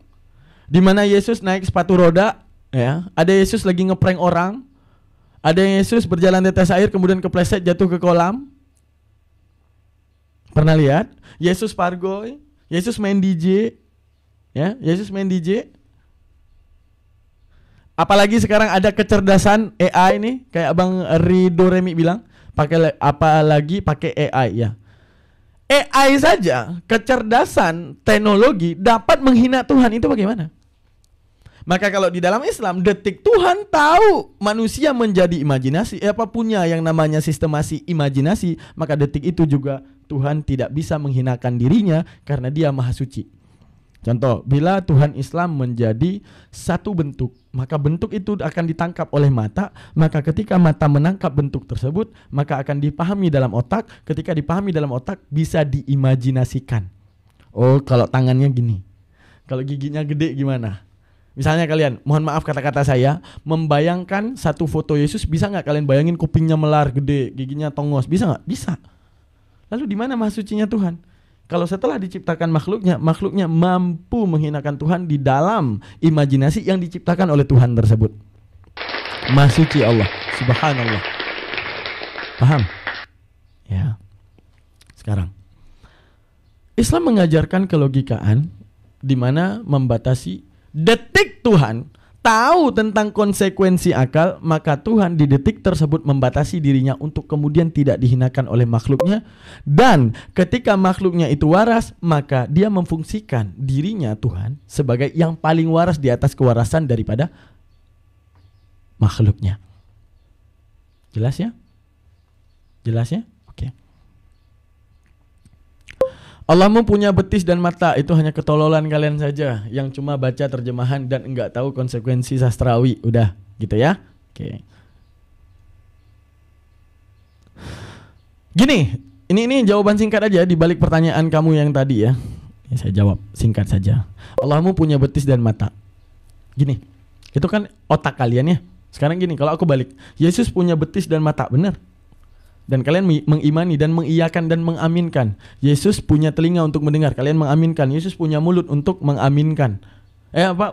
[SPEAKER 2] di mana Yesus naik sepatu roda, ya? Ada Yesus lagi ngeprank orang, ada Yesus berjalan di atas air kemudian kepleset jatuh ke kolam. Pernah lihat? Yesus pargoy, Yesus main DJ, ya, Yesus main DJ. Apalagi sekarang ada kecerdasan AI nih, kayak Abang Rido Remi bilang, apalagi pakai AI ya. AI saja, kecerdasan teknologi dapat menghina Tuhan, itu bagaimana? Maka kalau di dalam Islam, detik Tuhan tahu manusia menjadi imajinasi, apa punya yang namanya sistemasi imajinasi, maka detik itu juga Tuhan tidak bisa menghinakan dirinya karena Dia Maha Suci. Contoh, bila Tuhan Islam menjadi satu bentuk, maka bentuk itu akan ditangkap oleh mata, maka ketika mata menangkap bentuk tersebut, maka akan dipahami dalam otak, ketika dipahami dalam otak bisa diimajinasikan. Oh, kalau tangannya gini, kalau giginya gede gimana? Misalnya kalian, mohon maaf kata-kata saya, membayangkan satu foto Yesus, bisa nggak kalian bayangin kupingnya melar gede, giginya tongos, bisa nggak? Bisa. Lalu di mana Maha Sucinya Tuhan? Kalau setelah diciptakan makhluknya mampu menghinakan Tuhan di dalam imajinasi yang diciptakan oleh Tuhan tersebut. Maha Suci Allah, Subhanallah. Paham? Ya. Sekarang, Islam mengajarkan kelogikaan di mana membatasi detik Tuhan tahu tentang konsekuensi akal, maka Tuhan di detik tersebut membatasi dirinya untuk kemudian tidak dihinakan oleh makhluknya. Dan ketika makhluknya itu waras, maka Dia memfungsikan dirinya Tuhan sebagai yang paling waras di atas kewarasan daripada makhluknya. Jelas ya? Jelas ya? Oke. Allahmu punya betis dan mata, itu hanya ketololan kalian saja yang cuma baca terjemahan dan enggak tahu konsekuensi sastrawi. Udah, gitu ya. Oke. Gini, ini jawaban singkat aja di balik pertanyaan kamu yang tadi ya. Saya jawab singkat saja. Allahmu punya betis dan mata. Gini, itu kan otak kalian ya. Sekarang gini, kalau aku balik, Yesus punya betis dan mata, benar? Dan kalian mengimani dan mengiyakan dan mengaminkan. Yesus punya telinga untuk mendengar, kalian mengaminkan. Yesus punya mulut untuk mengaminkan.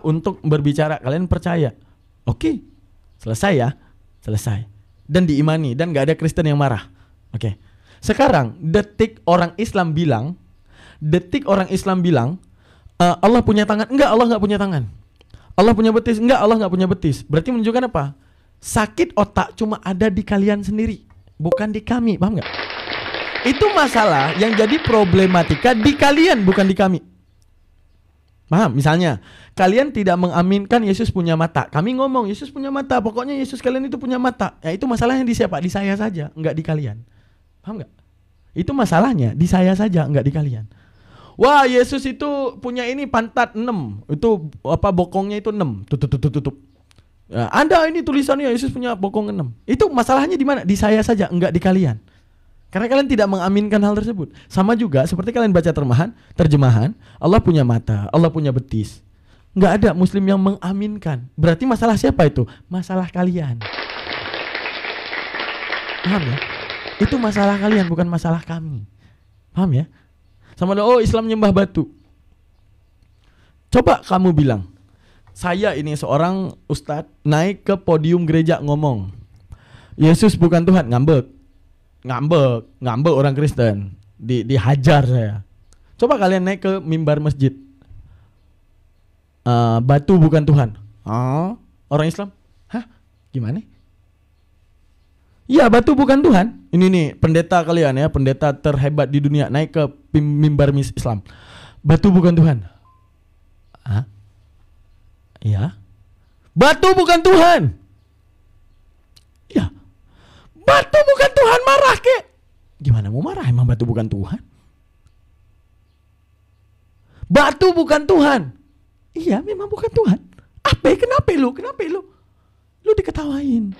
[SPEAKER 2] Untuk berbicara, kalian percaya. Oke, selesai ya, selesai. Dan diimani, dan gak ada Kristen yang marah. Oke. Sekarang, detik orang Islam bilang, Allah punya tangan. Enggak, Allah gak punya tangan. Allah punya betis. Enggak, Allah gak punya betis. Berarti menunjukkan apa? Sakit otak cuma ada di kalian sendiri, bukan di kami, paham nggak? Itu masalah yang jadi problematika di kalian, bukan di kami. Paham? Misalnya, kalian tidak mengaminkan Yesus punya mata. Kami ngomong Yesus punya mata, pokoknya Yesus kalian itu punya mata. Ya itu masalahnya di siapa? Di saya saja, nggak di kalian. Paham nggak? Itu masalahnya di saya saja, nggak di kalian. Wah, Yesus itu punya ini pantat 6. Itu bokongnya itu 6. Tutup. Ya, Anda ini tulisannya Yesus punya bokong 6. Itu masalahnya di mana? Di saya saja, enggak di kalian. Karena kalian tidak mengaminkan hal tersebut. Sama juga seperti kalian baca terjemahan, Allah punya mata, Allah punya betis. Enggak ada muslim yang mengaminkan. Berarti masalah siapa itu? Masalah kalian. Paham ya? Itu masalah kalian, bukan masalah kami. Paham ya? Sama ada, Islam nyembah batu. Coba kamu bilang, saya ini seorang ustadz naik ke podium gereja ngomong Yesus bukan Tuhan, ngambek orang Kristen, dihajar saya. Coba kalian naik ke mimbar masjid, batu bukan Tuhan, orang Islam, hah gimana? Ya batu bukan Tuhan. Ini nih pendeta kalian ya, pendeta terhebat di dunia naik ke mimbar Islam, batu bukan Tuhan. Hah? Ya, batu bukan Tuhan. Ya, batu bukan Tuhan, marah kek. Gimana mau marah, emang batu bukan Tuhan? Batu bukan Tuhan. Iya, memang bukan Tuhan. Apa? Kenapa lu? Lu diketawain.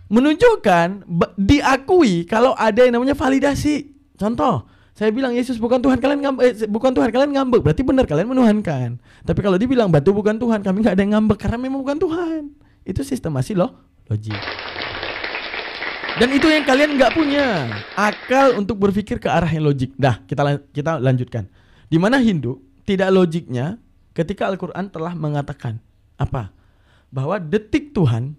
[SPEAKER 2] Menunjukkan, diakui kalau ada yang namanya validasi. Contoh, saya bilang Yesus bukan Tuhan, kalian ngambek, berarti benar kalian menuhankan. Tapi kalau dibilang batu bukan Tuhan, kami nggak ada yang ngambek karena memang bukan Tuhan. Itu sistemasi logik. Dan itu yang kalian nggak punya akal untuk berpikir ke arah yang logik. Dah, kita lanjutkan. Di mana Hindu tidak logiknya ketika Al-Quran telah mengatakan apa? Bahwa detik Tuhan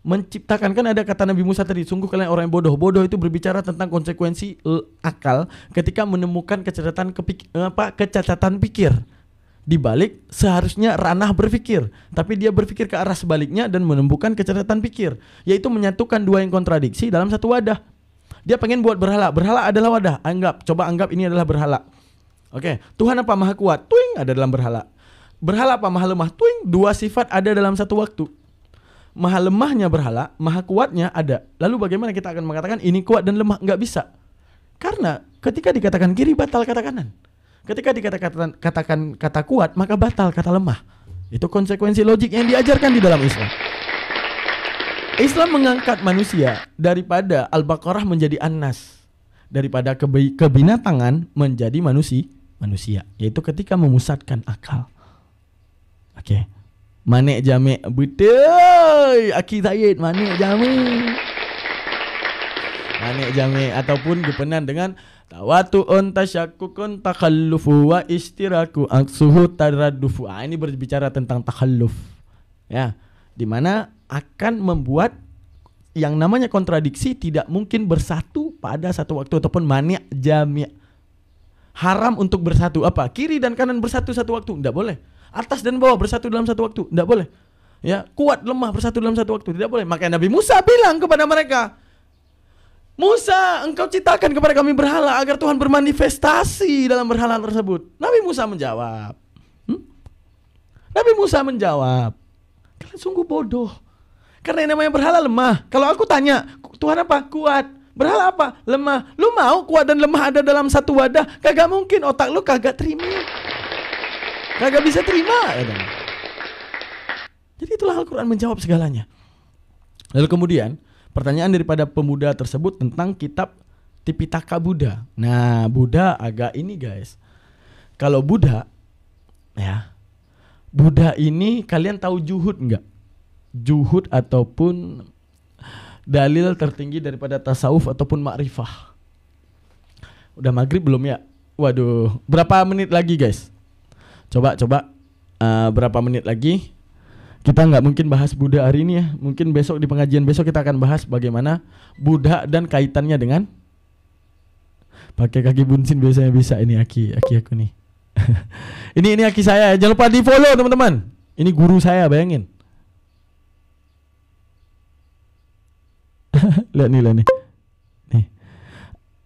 [SPEAKER 2] menciptakan, kan ada kata Nabi Musa tadi, sungguh kalian orang yang bodoh. Bodoh itu berbicara tentang konsekuensi akal ketika menemukan kecacatan pikir di balik seharusnya ranah berpikir, tapi dia berpikir ke arah sebaliknya dan menemukan kecacatan pikir, yaitu menyatukan dua yang kontradiksi dalam satu wadah. Dia pengen buat berhala. Berhala adalah wadah. Coba anggap ini adalah berhala. Oke, Tuhan apa? Maha kuat. Tuing, ada dalam berhala. Berhala apa? Maha lemah. Tuing, dua sifat ada dalam satu waktu. Maha lemahnya berhala, maha kuatnya ada. Lalu bagaimana kita akan mengatakan ini kuat dan lemah? Nggak bisa. Karena ketika dikatakan kiri, batal kata kanan. Ketika dikatakan kata kuat, maka batal kata lemah. Itu konsekuensi logik yang diajarkan di dalam Islam. Islam mengangkat manusia daripada Al-Baqarah menjadi An-Nas, daripada kebinatangan menjadi manusia, yaitu ketika memusatkan akal. Oke. Manik jami' betul. Aki Said manik jami' ataupun dipenan dengan tawatu'un tasyakkukun takhallufu wa istiraku aksuhu taraddufu. Ini berbicara tentang takhalluf. Ya, di mana akan membuat yang namanya kontradiksi tidak mungkin bersatu pada satu waktu, ataupun manik jami'. Haram untuk bersatu. Apa? Kiri dan kanan bersatu satu waktu, tidak boleh. Atas dan bawah bersatu dalam satu waktu, tidak boleh. Ya, kuat lemah bersatu dalam satu waktu, tidak boleh. Maka Nabi Musa bilang kepada mereka, Musa, engkau ciptakan kepada kami berhala agar Tuhan bermanifestasi dalam berhala tersebut. Nabi Musa menjawab, kalian sungguh bodoh. Karena yang namanya berhala lemah. Kalau aku tanya, Tuhan apa? Kuat. Berhala apa? Lemah. Lu mau kuat dan lemah ada dalam satu wadah? Kagak mungkin, otak lu kagak terima. Kagak bisa terima. Jadi itulah Al-Quran menjawab segalanya. Lalu kemudian pertanyaan daripada pemuda tersebut tentang kitab Tipitaka Buddha. Nah, Buddha agak ini guys. Kalau Buddha, ya, Buddha ini kalian tahu juhud enggak? Juhud ataupun dalil tertinggi daripada tasawuf ataupun ma'rifah. Udah maghrib belum ya? Waduh, berapa menit lagi guys? Coba berapa menit lagi? Kita nggak mungkin bahas Buddha hari ini ya. Mungkin besok di pengajian besok kita akan bahas bagaimana Buddha dan kaitannya dengan pakai kaki bunsin biasanya bisa. Ini aki aku nih. ini aki saya. Jangan lupa di follow teman-teman. Ini guru saya, bayangin. Lihat nih. Nih.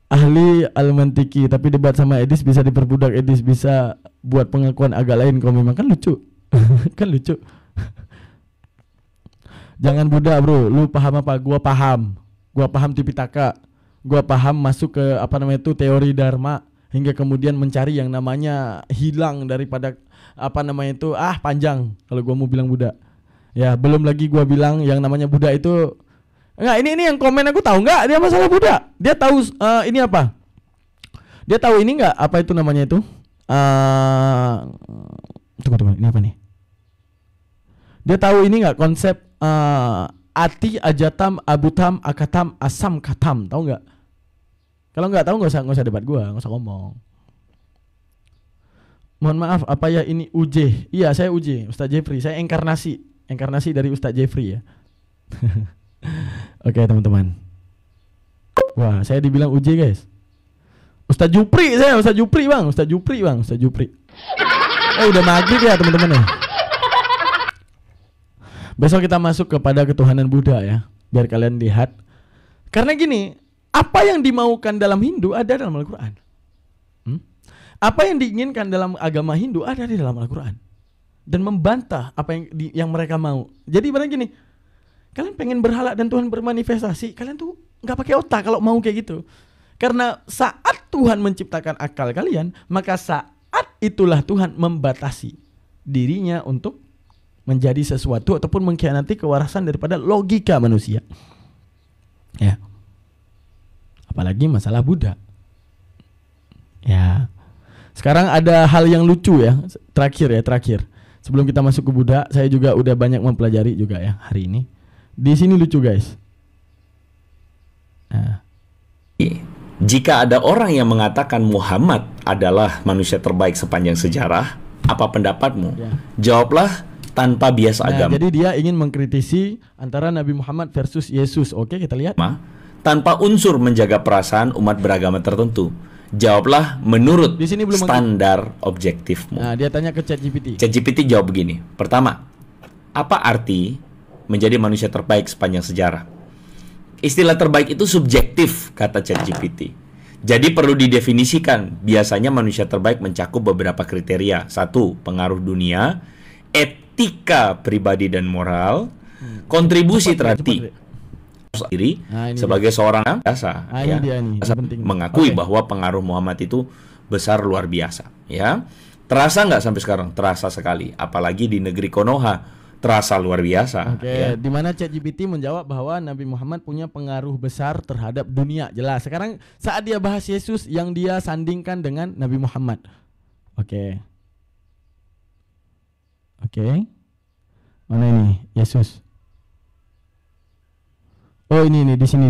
[SPEAKER 2] Ahli al-mantiki, tapi debat sama Edis bisa diperbudak. Edis bisa buat pengakuan agak lain. Kalau memang kan lucu. Kan lucu. Jangan Buddha bro, lu paham apa? Gua paham Tipitaka. Gua paham masuk ke teori Dharma, hingga kemudian mencari yang namanya hilang daripada panjang kalau gua mau bilang Buddha. Ya, belum lagi gua bilang yang namanya Buddha itu enggak, ini yang komen aku tahu enggak dia masalah Buddha. Dia tahu ini apa? Dia tahu ini enggak apa itu namanya itu? Tunggu, ini apa nih? Dia tahu ini enggak konsep ati, ajatam, abutam, akatam, asam, katam, tahu nggak? Kalau nggak tahu nggak usah debat gua, nggak usah ngomong. Mohon maaf, apa ya ini UJ? Iya, saya UJ, Ustadz Jeffrey. Saya inkarnasi dari Ustadz Jeffrey ya. Oke teman-teman. Wah, saya dibilang UJ guys. Ustadz Jupri bang. Udah maghrib ya teman-teman ya. Besok kita masuk kepada ketuhanan Buddha ya, biar kalian lihat. Karena gini, apa yang dimaukan dalam Hindu ada dalam Al-Quran. Apa yang diinginkan dalam agama Hindu ada di dalam Al-Quran. Dan membantah apa yang mereka mau. Jadi benar gini, kalian pengen berhala dan Tuhan bermanifestasi, kalian tuh nggak pakai otak kalau mau kayak gitu. Karena saat Tuhan menciptakan akal kalian, maka saat itulah Tuhan membatasi dirinya untuk menjadi sesuatu ataupun mengkhianati kewarasan daripada logika manusia. Ya. Apalagi masalah Buddha. Ya. Sekarang ada hal yang lucu ya. Terakhir. Sebelum kita masuk ke Buddha, saya juga udah banyak mempelajari juga ya hari ini. Di sini lucu guys. Nah.
[SPEAKER 1] Jika ada orang yang mengatakan Muhammad adalah manusia terbaik sepanjang sejarah, apa pendapatmu? Ya. Jawablah, tanpa bias agama.
[SPEAKER 2] Jadi dia ingin mengkritisi antara Nabi Muhammad versus Yesus. Oke, kita lihat.
[SPEAKER 1] Tanpa unsur menjaga perasaan umat beragama tertentu. Jawablah menurut
[SPEAKER 2] Di sini belum
[SPEAKER 1] standar objektifmu.
[SPEAKER 2] Nah, dia tanya ke ChatGPT.
[SPEAKER 1] ChatGPT jawab begini. Pertama, apa arti menjadi manusia terbaik sepanjang sejarah? Istilah terbaik itu subjektif, kata ChatGPT. Jadi perlu didefinisikan. Biasanya manusia terbaik mencakup beberapa kriteria. 1. Pengaruh dunia, etika pribadi dan moral, kontribusi terhadap diri sebagai seorang biasa, ya, mengakui bahwa pengaruh Muhammad itu besar luar biasa. Ya, terasa nggak sampai sekarang? Terasa sekali. Apalagi di negeri Konoha. Terasa luar biasa.
[SPEAKER 2] Oke,
[SPEAKER 1] ya.
[SPEAKER 2] Di mana ChatGPT menjawab bahwa Nabi Muhammad punya pengaruh besar terhadap dunia. Jelas. Sekarang saat dia bahas Yesus yang dia sandingkan dengan Nabi Muhammad. Oke. Mana ini Yesus? Oh, ini di sini.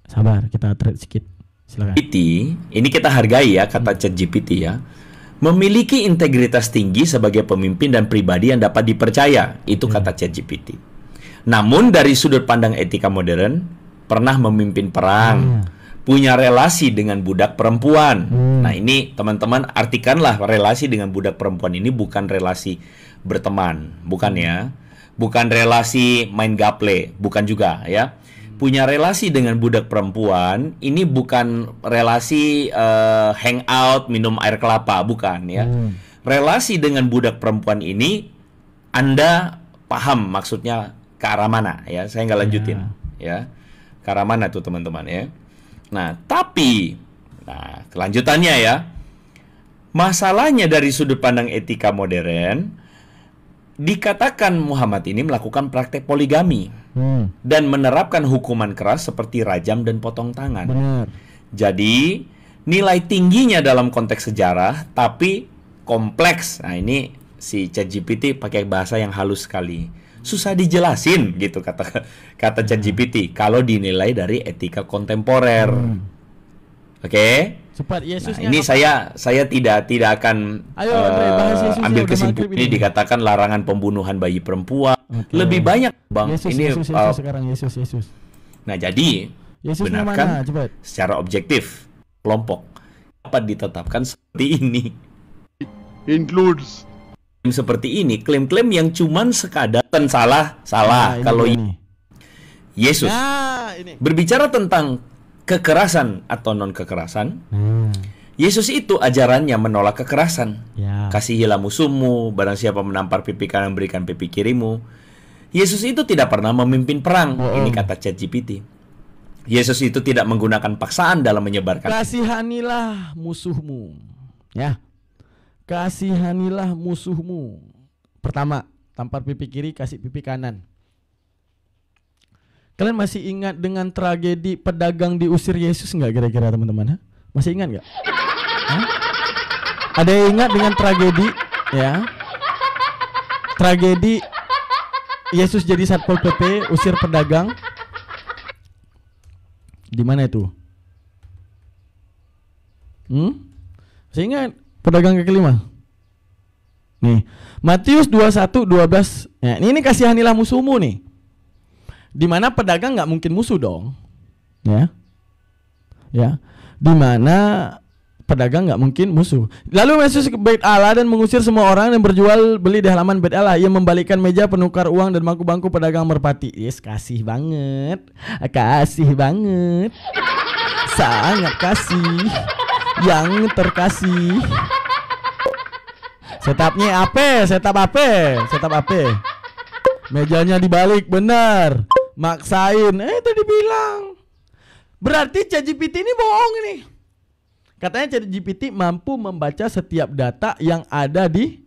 [SPEAKER 2] Sabar, kita thread sedikit. Silakan.
[SPEAKER 1] Ini kita hargai ya, kata ChatGPT ya. Memiliki integritas tinggi sebagai pemimpin dan pribadi yang dapat dipercaya. Itu kata ChatGPT. Namun dari sudut pandang etika modern, pernah memimpin perang, punya relasi dengan budak perempuan. Nah, ini teman-teman artikanlah relasi dengan budak perempuan ini bukan relasi berteman, bukan ya. Bukan relasi main gaple, bukan juga ya. Punya relasi dengan budak perempuan ini bukan relasi hangout minum air kelapa, bukan ya. Relasi dengan budak perempuan ini Anda paham maksudnya ke arah mana ya. Saya nggak lanjutin ya. Ke arah mana tuh teman-teman ya. Nah, tapi kelanjutannya ya. Masalahnya dari sudut pandang etika modern, dikatakan Muhammad ini melakukan praktek poligami dan menerapkan hukuman keras seperti rajam dan potong tangan.
[SPEAKER 2] Benar.
[SPEAKER 1] Jadi nilai tingginya dalam konteks sejarah, tapi kompleks. Nah, ini si ChatGPT pakai bahasa yang halus sekali, susah dijelasin gitu kata ChatGPT kalau dinilai dari etika kontemporer. Oke.
[SPEAKER 2] Cepat, Yesusnya
[SPEAKER 1] ini saya tidak akan ambil kesimpulan ini. Dikatakan larangan pembunuhan bayi perempuan. Lebih banyak Bang.
[SPEAKER 2] Yesus sekarang Yesus.
[SPEAKER 1] Nah, jadi
[SPEAKER 2] Yesusnya
[SPEAKER 1] benarkan
[SPEAKER 2] mana?
[SPEAKER 1] Secara objektif kelompok dapat ditetapkan seperti ini.
[SPEAKER 4] Includes
[SPEAKER 1] Seperti ini, klaim-klaim yang cuman sekadar salah. Kalau Yesus berbicara tentang kekerasan atau non kekerasan, Yesus itu ajarannya menolak kekerasan. Kasihilah musuhmu, barang siapa menampar pipi kanan berikan pipi kirimu. Yesus itu tidak pernah memimpin perang. Ini kata ChatGPT. Yesus itu tidak menggunakan paksaan dalam menyebarkan.
[SPEAKER 2] Kasihanilah musuhmu. Ya. Kasihanilah musuhmu. Pertama, tampar pipi kiri, kasih pipi kanan. Kalian masih ingat dengan tragedi pedagang diusir Yesus nggak kira-kira teman-teman? Masih ingat nggak? Ada yang ingat dengan tragedi ya? Tragedi Yesus jadi Satpol PP usir pedagang. Di mana itu? Masih ingat pedagang kaki lima? Nih, Matius 21:12. Ya, ini kasihanilah musuhmu nih. Dimana pedagang nggak mungkin musuh dong, ya, dimana pedagang nggak mungkin musuh. Lalu Yesus ke Bait Allah dan mengusir semua orang yang berjual beli di halaman Bait Allah. Ia membalikkan meja penukar uang dan bangku-bangku pedagang merpati. Yes, kasih banget, sangat kasih, yang terkasih. Setupnya apa? Setup apa? Mejanya dibalik, benar. Maksain, tadi bilang. Berarti ChatGPT ini bohong ini. Katanya ChatGPT mampu membaca setiap data yang ada di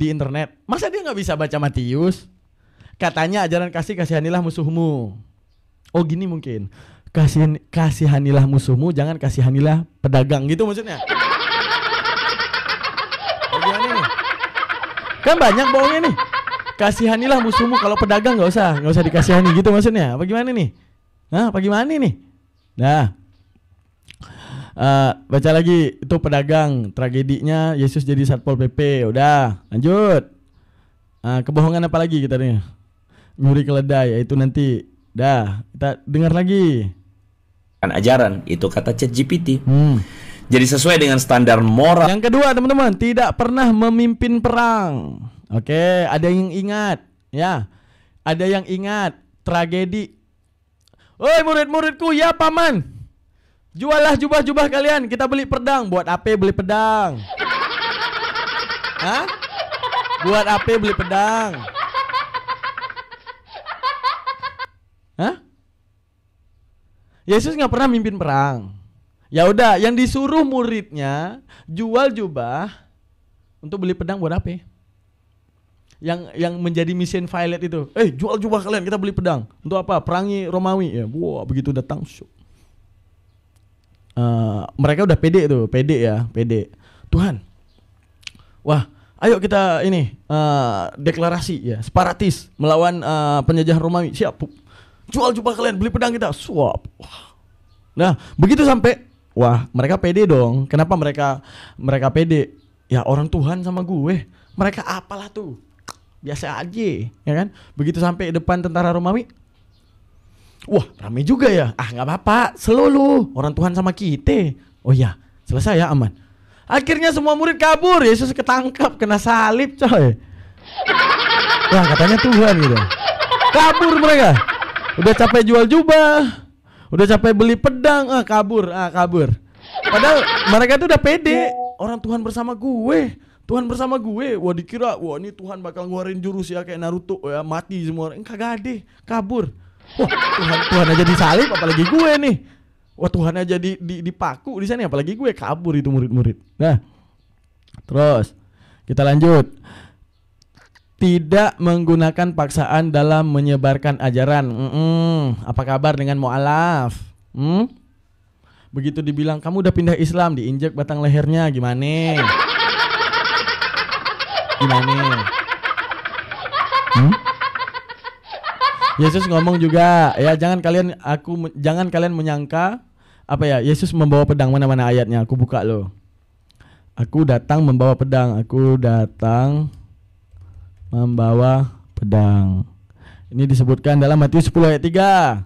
[SPEAKER 2] internet. Masa dia nggak bisa baca Matius? Katanya ajaran kasihanilah musuhmu. Oh gini mungkin. Kasihanilah musuhmu, jangan kasihanilah pedagang gitu maksudnya. Bagaimana nih? Kan banyak bohongnya nih. Kasihanilah musuhmu, kalau pedagang nggak usah dikasihani gitu maksudnya. Bagaimana nih? Bagaimana nih? Nah, Baca lagi, itu pedagang, tragedinya Yesus jadi Satpol PP. Udah, lanjut. Kebohongan apa lagi kita nih? Nyuri keledai, yaitu nanti. Dah, kita dengar lagi.
[SPEAKER 1] Kan ajaran, itu kata ChatGPT. Jadi sesuai dengan standar moral.
[SPEAKER 2] Yang kedua, teman-teman, tidak pernah memimpin perang. Oke, ada yang ingat, ya. Ada yang ingat tragedi. Oi murid-muridku, ya paman. Juallah jubah-jubah kalian, kita beli pedang. Buat apa beli pedang? Hah? Buat apa beli pedang? Hah? Yesus nggak pernah mimpin perang. Ya udah, yang disuruh muridnya jual jubah untuk beli pedang buat apa? Yang menjadi mission violet itu, jual jubah kalian, kita beli pedang. Untuk apa? Perangi Romawi. Ya, wah, begitu datang, mereka udah pede tuh, pede. Tuhan, wah, ayo kita ini deklarasi ya, separatis melawan penjajah Romawi. Siap. Jual jubah kalian, beli pedang kita. Swap. Nah, begitu sampai, wah, mereka pede dong. Kenapa mereka pede? Ya orang Tuhan sama gue. Mereka apalah tuh? Biasa aja, ya kan? Begitu sampai depan tentara Romawi, wah, rame juga ya. Nggak apa-apa, selalu orang Tuhan sama kita. Oh ya, selesai ya, aman. Akhirnya semua murid kabur. Yesus ketangkap, kena salib, coy. Wah, katanya Tuhan gitu. Kabur mereka. Udah capek jual jubah, udah capek beli pedang, kabur. Padahal mereka tuh udah pede. Orang Tuhan bersama gue. Tuhan bersama gue. Wah, dikira, wah ini Tuhan bakal ngeluarin jurus ya kayak Naruto ya, mati semua orang. Kagak ada, kabur. Wah, Tuhan aja disalib, apalagi gue nih. Wah, Tuhan aja dipaku di sana, apalagi gue. Kabur itu murid-murid. Nah, terus kita lanjut. Tidak menggunakan paksaan dalam menyebarkan ajaran. Apa kabar dengan mu'alaf? Begitu dibilang kamu udah pindah Islam, diinjek batang lehernya, gimana? Yesus ngomong juga, ya jangan kalian menyangka apa ya, Yesus membawa pedang. Mana ayatnya? Aku buka loh. Aku datang membawa pedang. Ini disebutkan dalam Matius 10 ayat 3.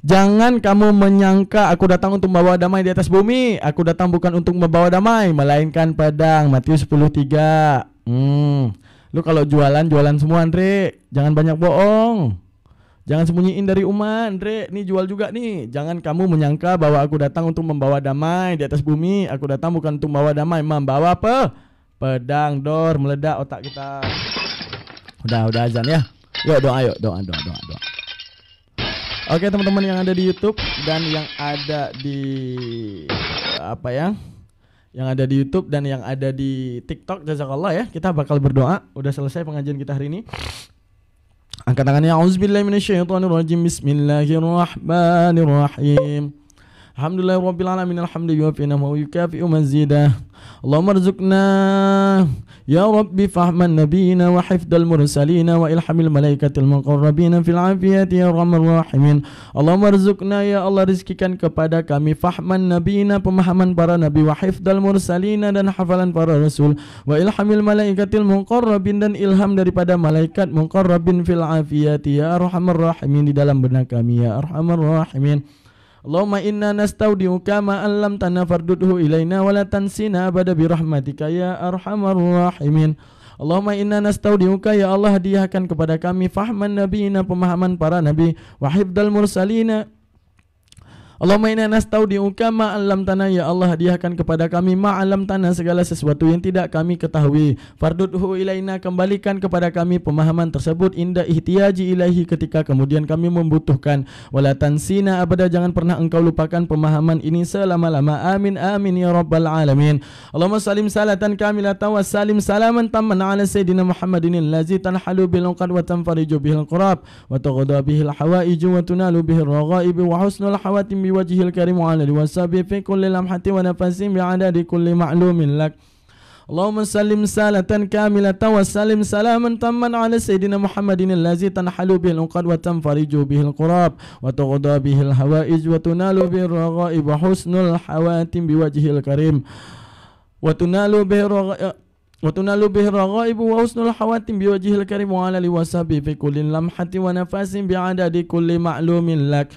[SPEAKER 2] Jangan kamu menyangka aku datang untuk membawa damai di atas bumi. Aku datang bukan untuk membawa damai, melainkan pedang. Matius 10:3. Lu kalau jualan semua, Andre. Jangan banyak bohong. Jangan sembunyiin dari umat, Andre. Nih jual juga nih. Jangan kamu menyangka bahwa aku datang untuk membawa damai di atas bumi. Aku datang bukan untuk membawa damai, membawa apa? Pedang, dor, meledak otak kita. Udah azan ya. Yuk doa. Oke, teman-teman yang ada di YouTube dan yang ada di yang ada di YouTube dan yang ada di TikTok, jazakallah ya. Kita bakal berdoa. Udah selesai pengajian kita hari ini. Angkat tangannya. Auzubillahi minasyaitonirrajim. Bismillahirrahmanirrahim. Alhamdulillahirabbil alamin. Alhamdulillahi wa ni'mahu yukafi'u mazidah. Allahumma rzuqna ya Rabbi fahman nabiyina wa hifdal mursalina wa ilhamil malaikatil muqarrabina fil afiyati ya arhamar rahimin. Allahumma rzuqna, ya Allah rizkikan kepada kami fahman nabiyina, pemahaman para nabi, wa hifdal mursalina, dan hafalan para rasul, wa ilhamil malaikatil muqarrabin, dan ilham daripada malaikat muqarrabin fil afiyati ya arhamar rahimin, di dalam benak kami ya arhamar rahimin. Allahumma inna nastaudiuka ma allamtana fardudhu ilaina wa la tansina abada birahmatika ya arhamar rahimin. Allahumma inna nastaudiuka, ya Allah hadiahkan kepada kami fahman nabiyina, pemahaman para nabi, wa hifdal mursalina. Allahumma inna nastaudiuka ma 'allamtana, ya Allah hadiahkan kepada kami ma 'allamtana, segala sesuatu yang tidak kami ketahui. Fardudhu ilaina, kembalikan kepada kami pemahaman tersebut inda ihtiyaji ilaihi, ketika kemudian kami membutuhkan. Wala tansina abada, jangan pernah engkau lupakan pemahaman ini selama-lama. Amin amin ya rabbal alamin. Allahumma salim salatan kamilatan wa salim salaman tamman ala sayyidina Muhammadin allazi tanhalu bil uqad wa tanfariju bihil qurab wa tughda bihil hawaiju wa tunalu bihil raghaib wa husnul hawatim biwajhil karim wa ala washabi fi kulli lamhati wa nafasin bi'adadi kulli ma'lumin lak. اللهم سلم سالة كاملة وسلم سلاما تاما على سيدنا محمد الذي تنحل به العقد وتنفرج به القراب وتقضى به الحوائج وتنال به الرغائب وحسن الحواتم بوجه الكريم وتنال به الرغائب وحسن الحواتم بوجه الكريم وعلى آله وصحبه في كل لمحة ونفس بعدد كل معلوم لك.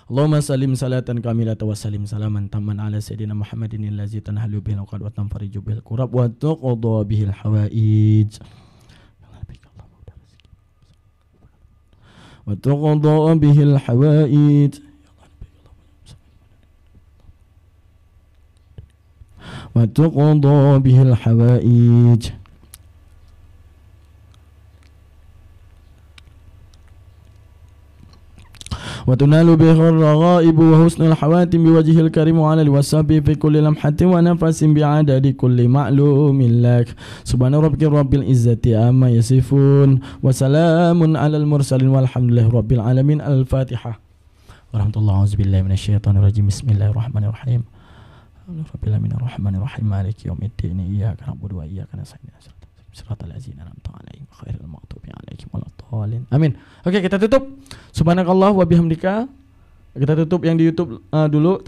[SPEAKER 2] اللهم سلم صلاة كاملة وسلم سلاما تاما على سيدنا محمد الذي تنحل به العقد وتنفرج به الكرب وتقضى به الحوائج وتقضى به الحوائج وتنال به الرغائب وحسن الحواتم بوجه الكريم وعلى آله وصحبه في كل لمحة ونفس بعدد كل معلوم لك. سبحان ربك رب العزة عما يصفون وسلام على المرسلين والحمد لله رب العالمين. الفاتحة. ورحمة الله. أعوذ بالله من الشيطان الرجيم. بسم الله الرحمن الرحيم. رب العالمين الرحمن الرحيم مالك يوم الدين إياك نعبد وإياك نستعين صراط الذين أنعمت عليهم غير المغضوب عليهم waladdallin. Amin. Oke, kita tutup. Subhanakallah wa bihamdika. Kita tutup yang di YouTube dulu.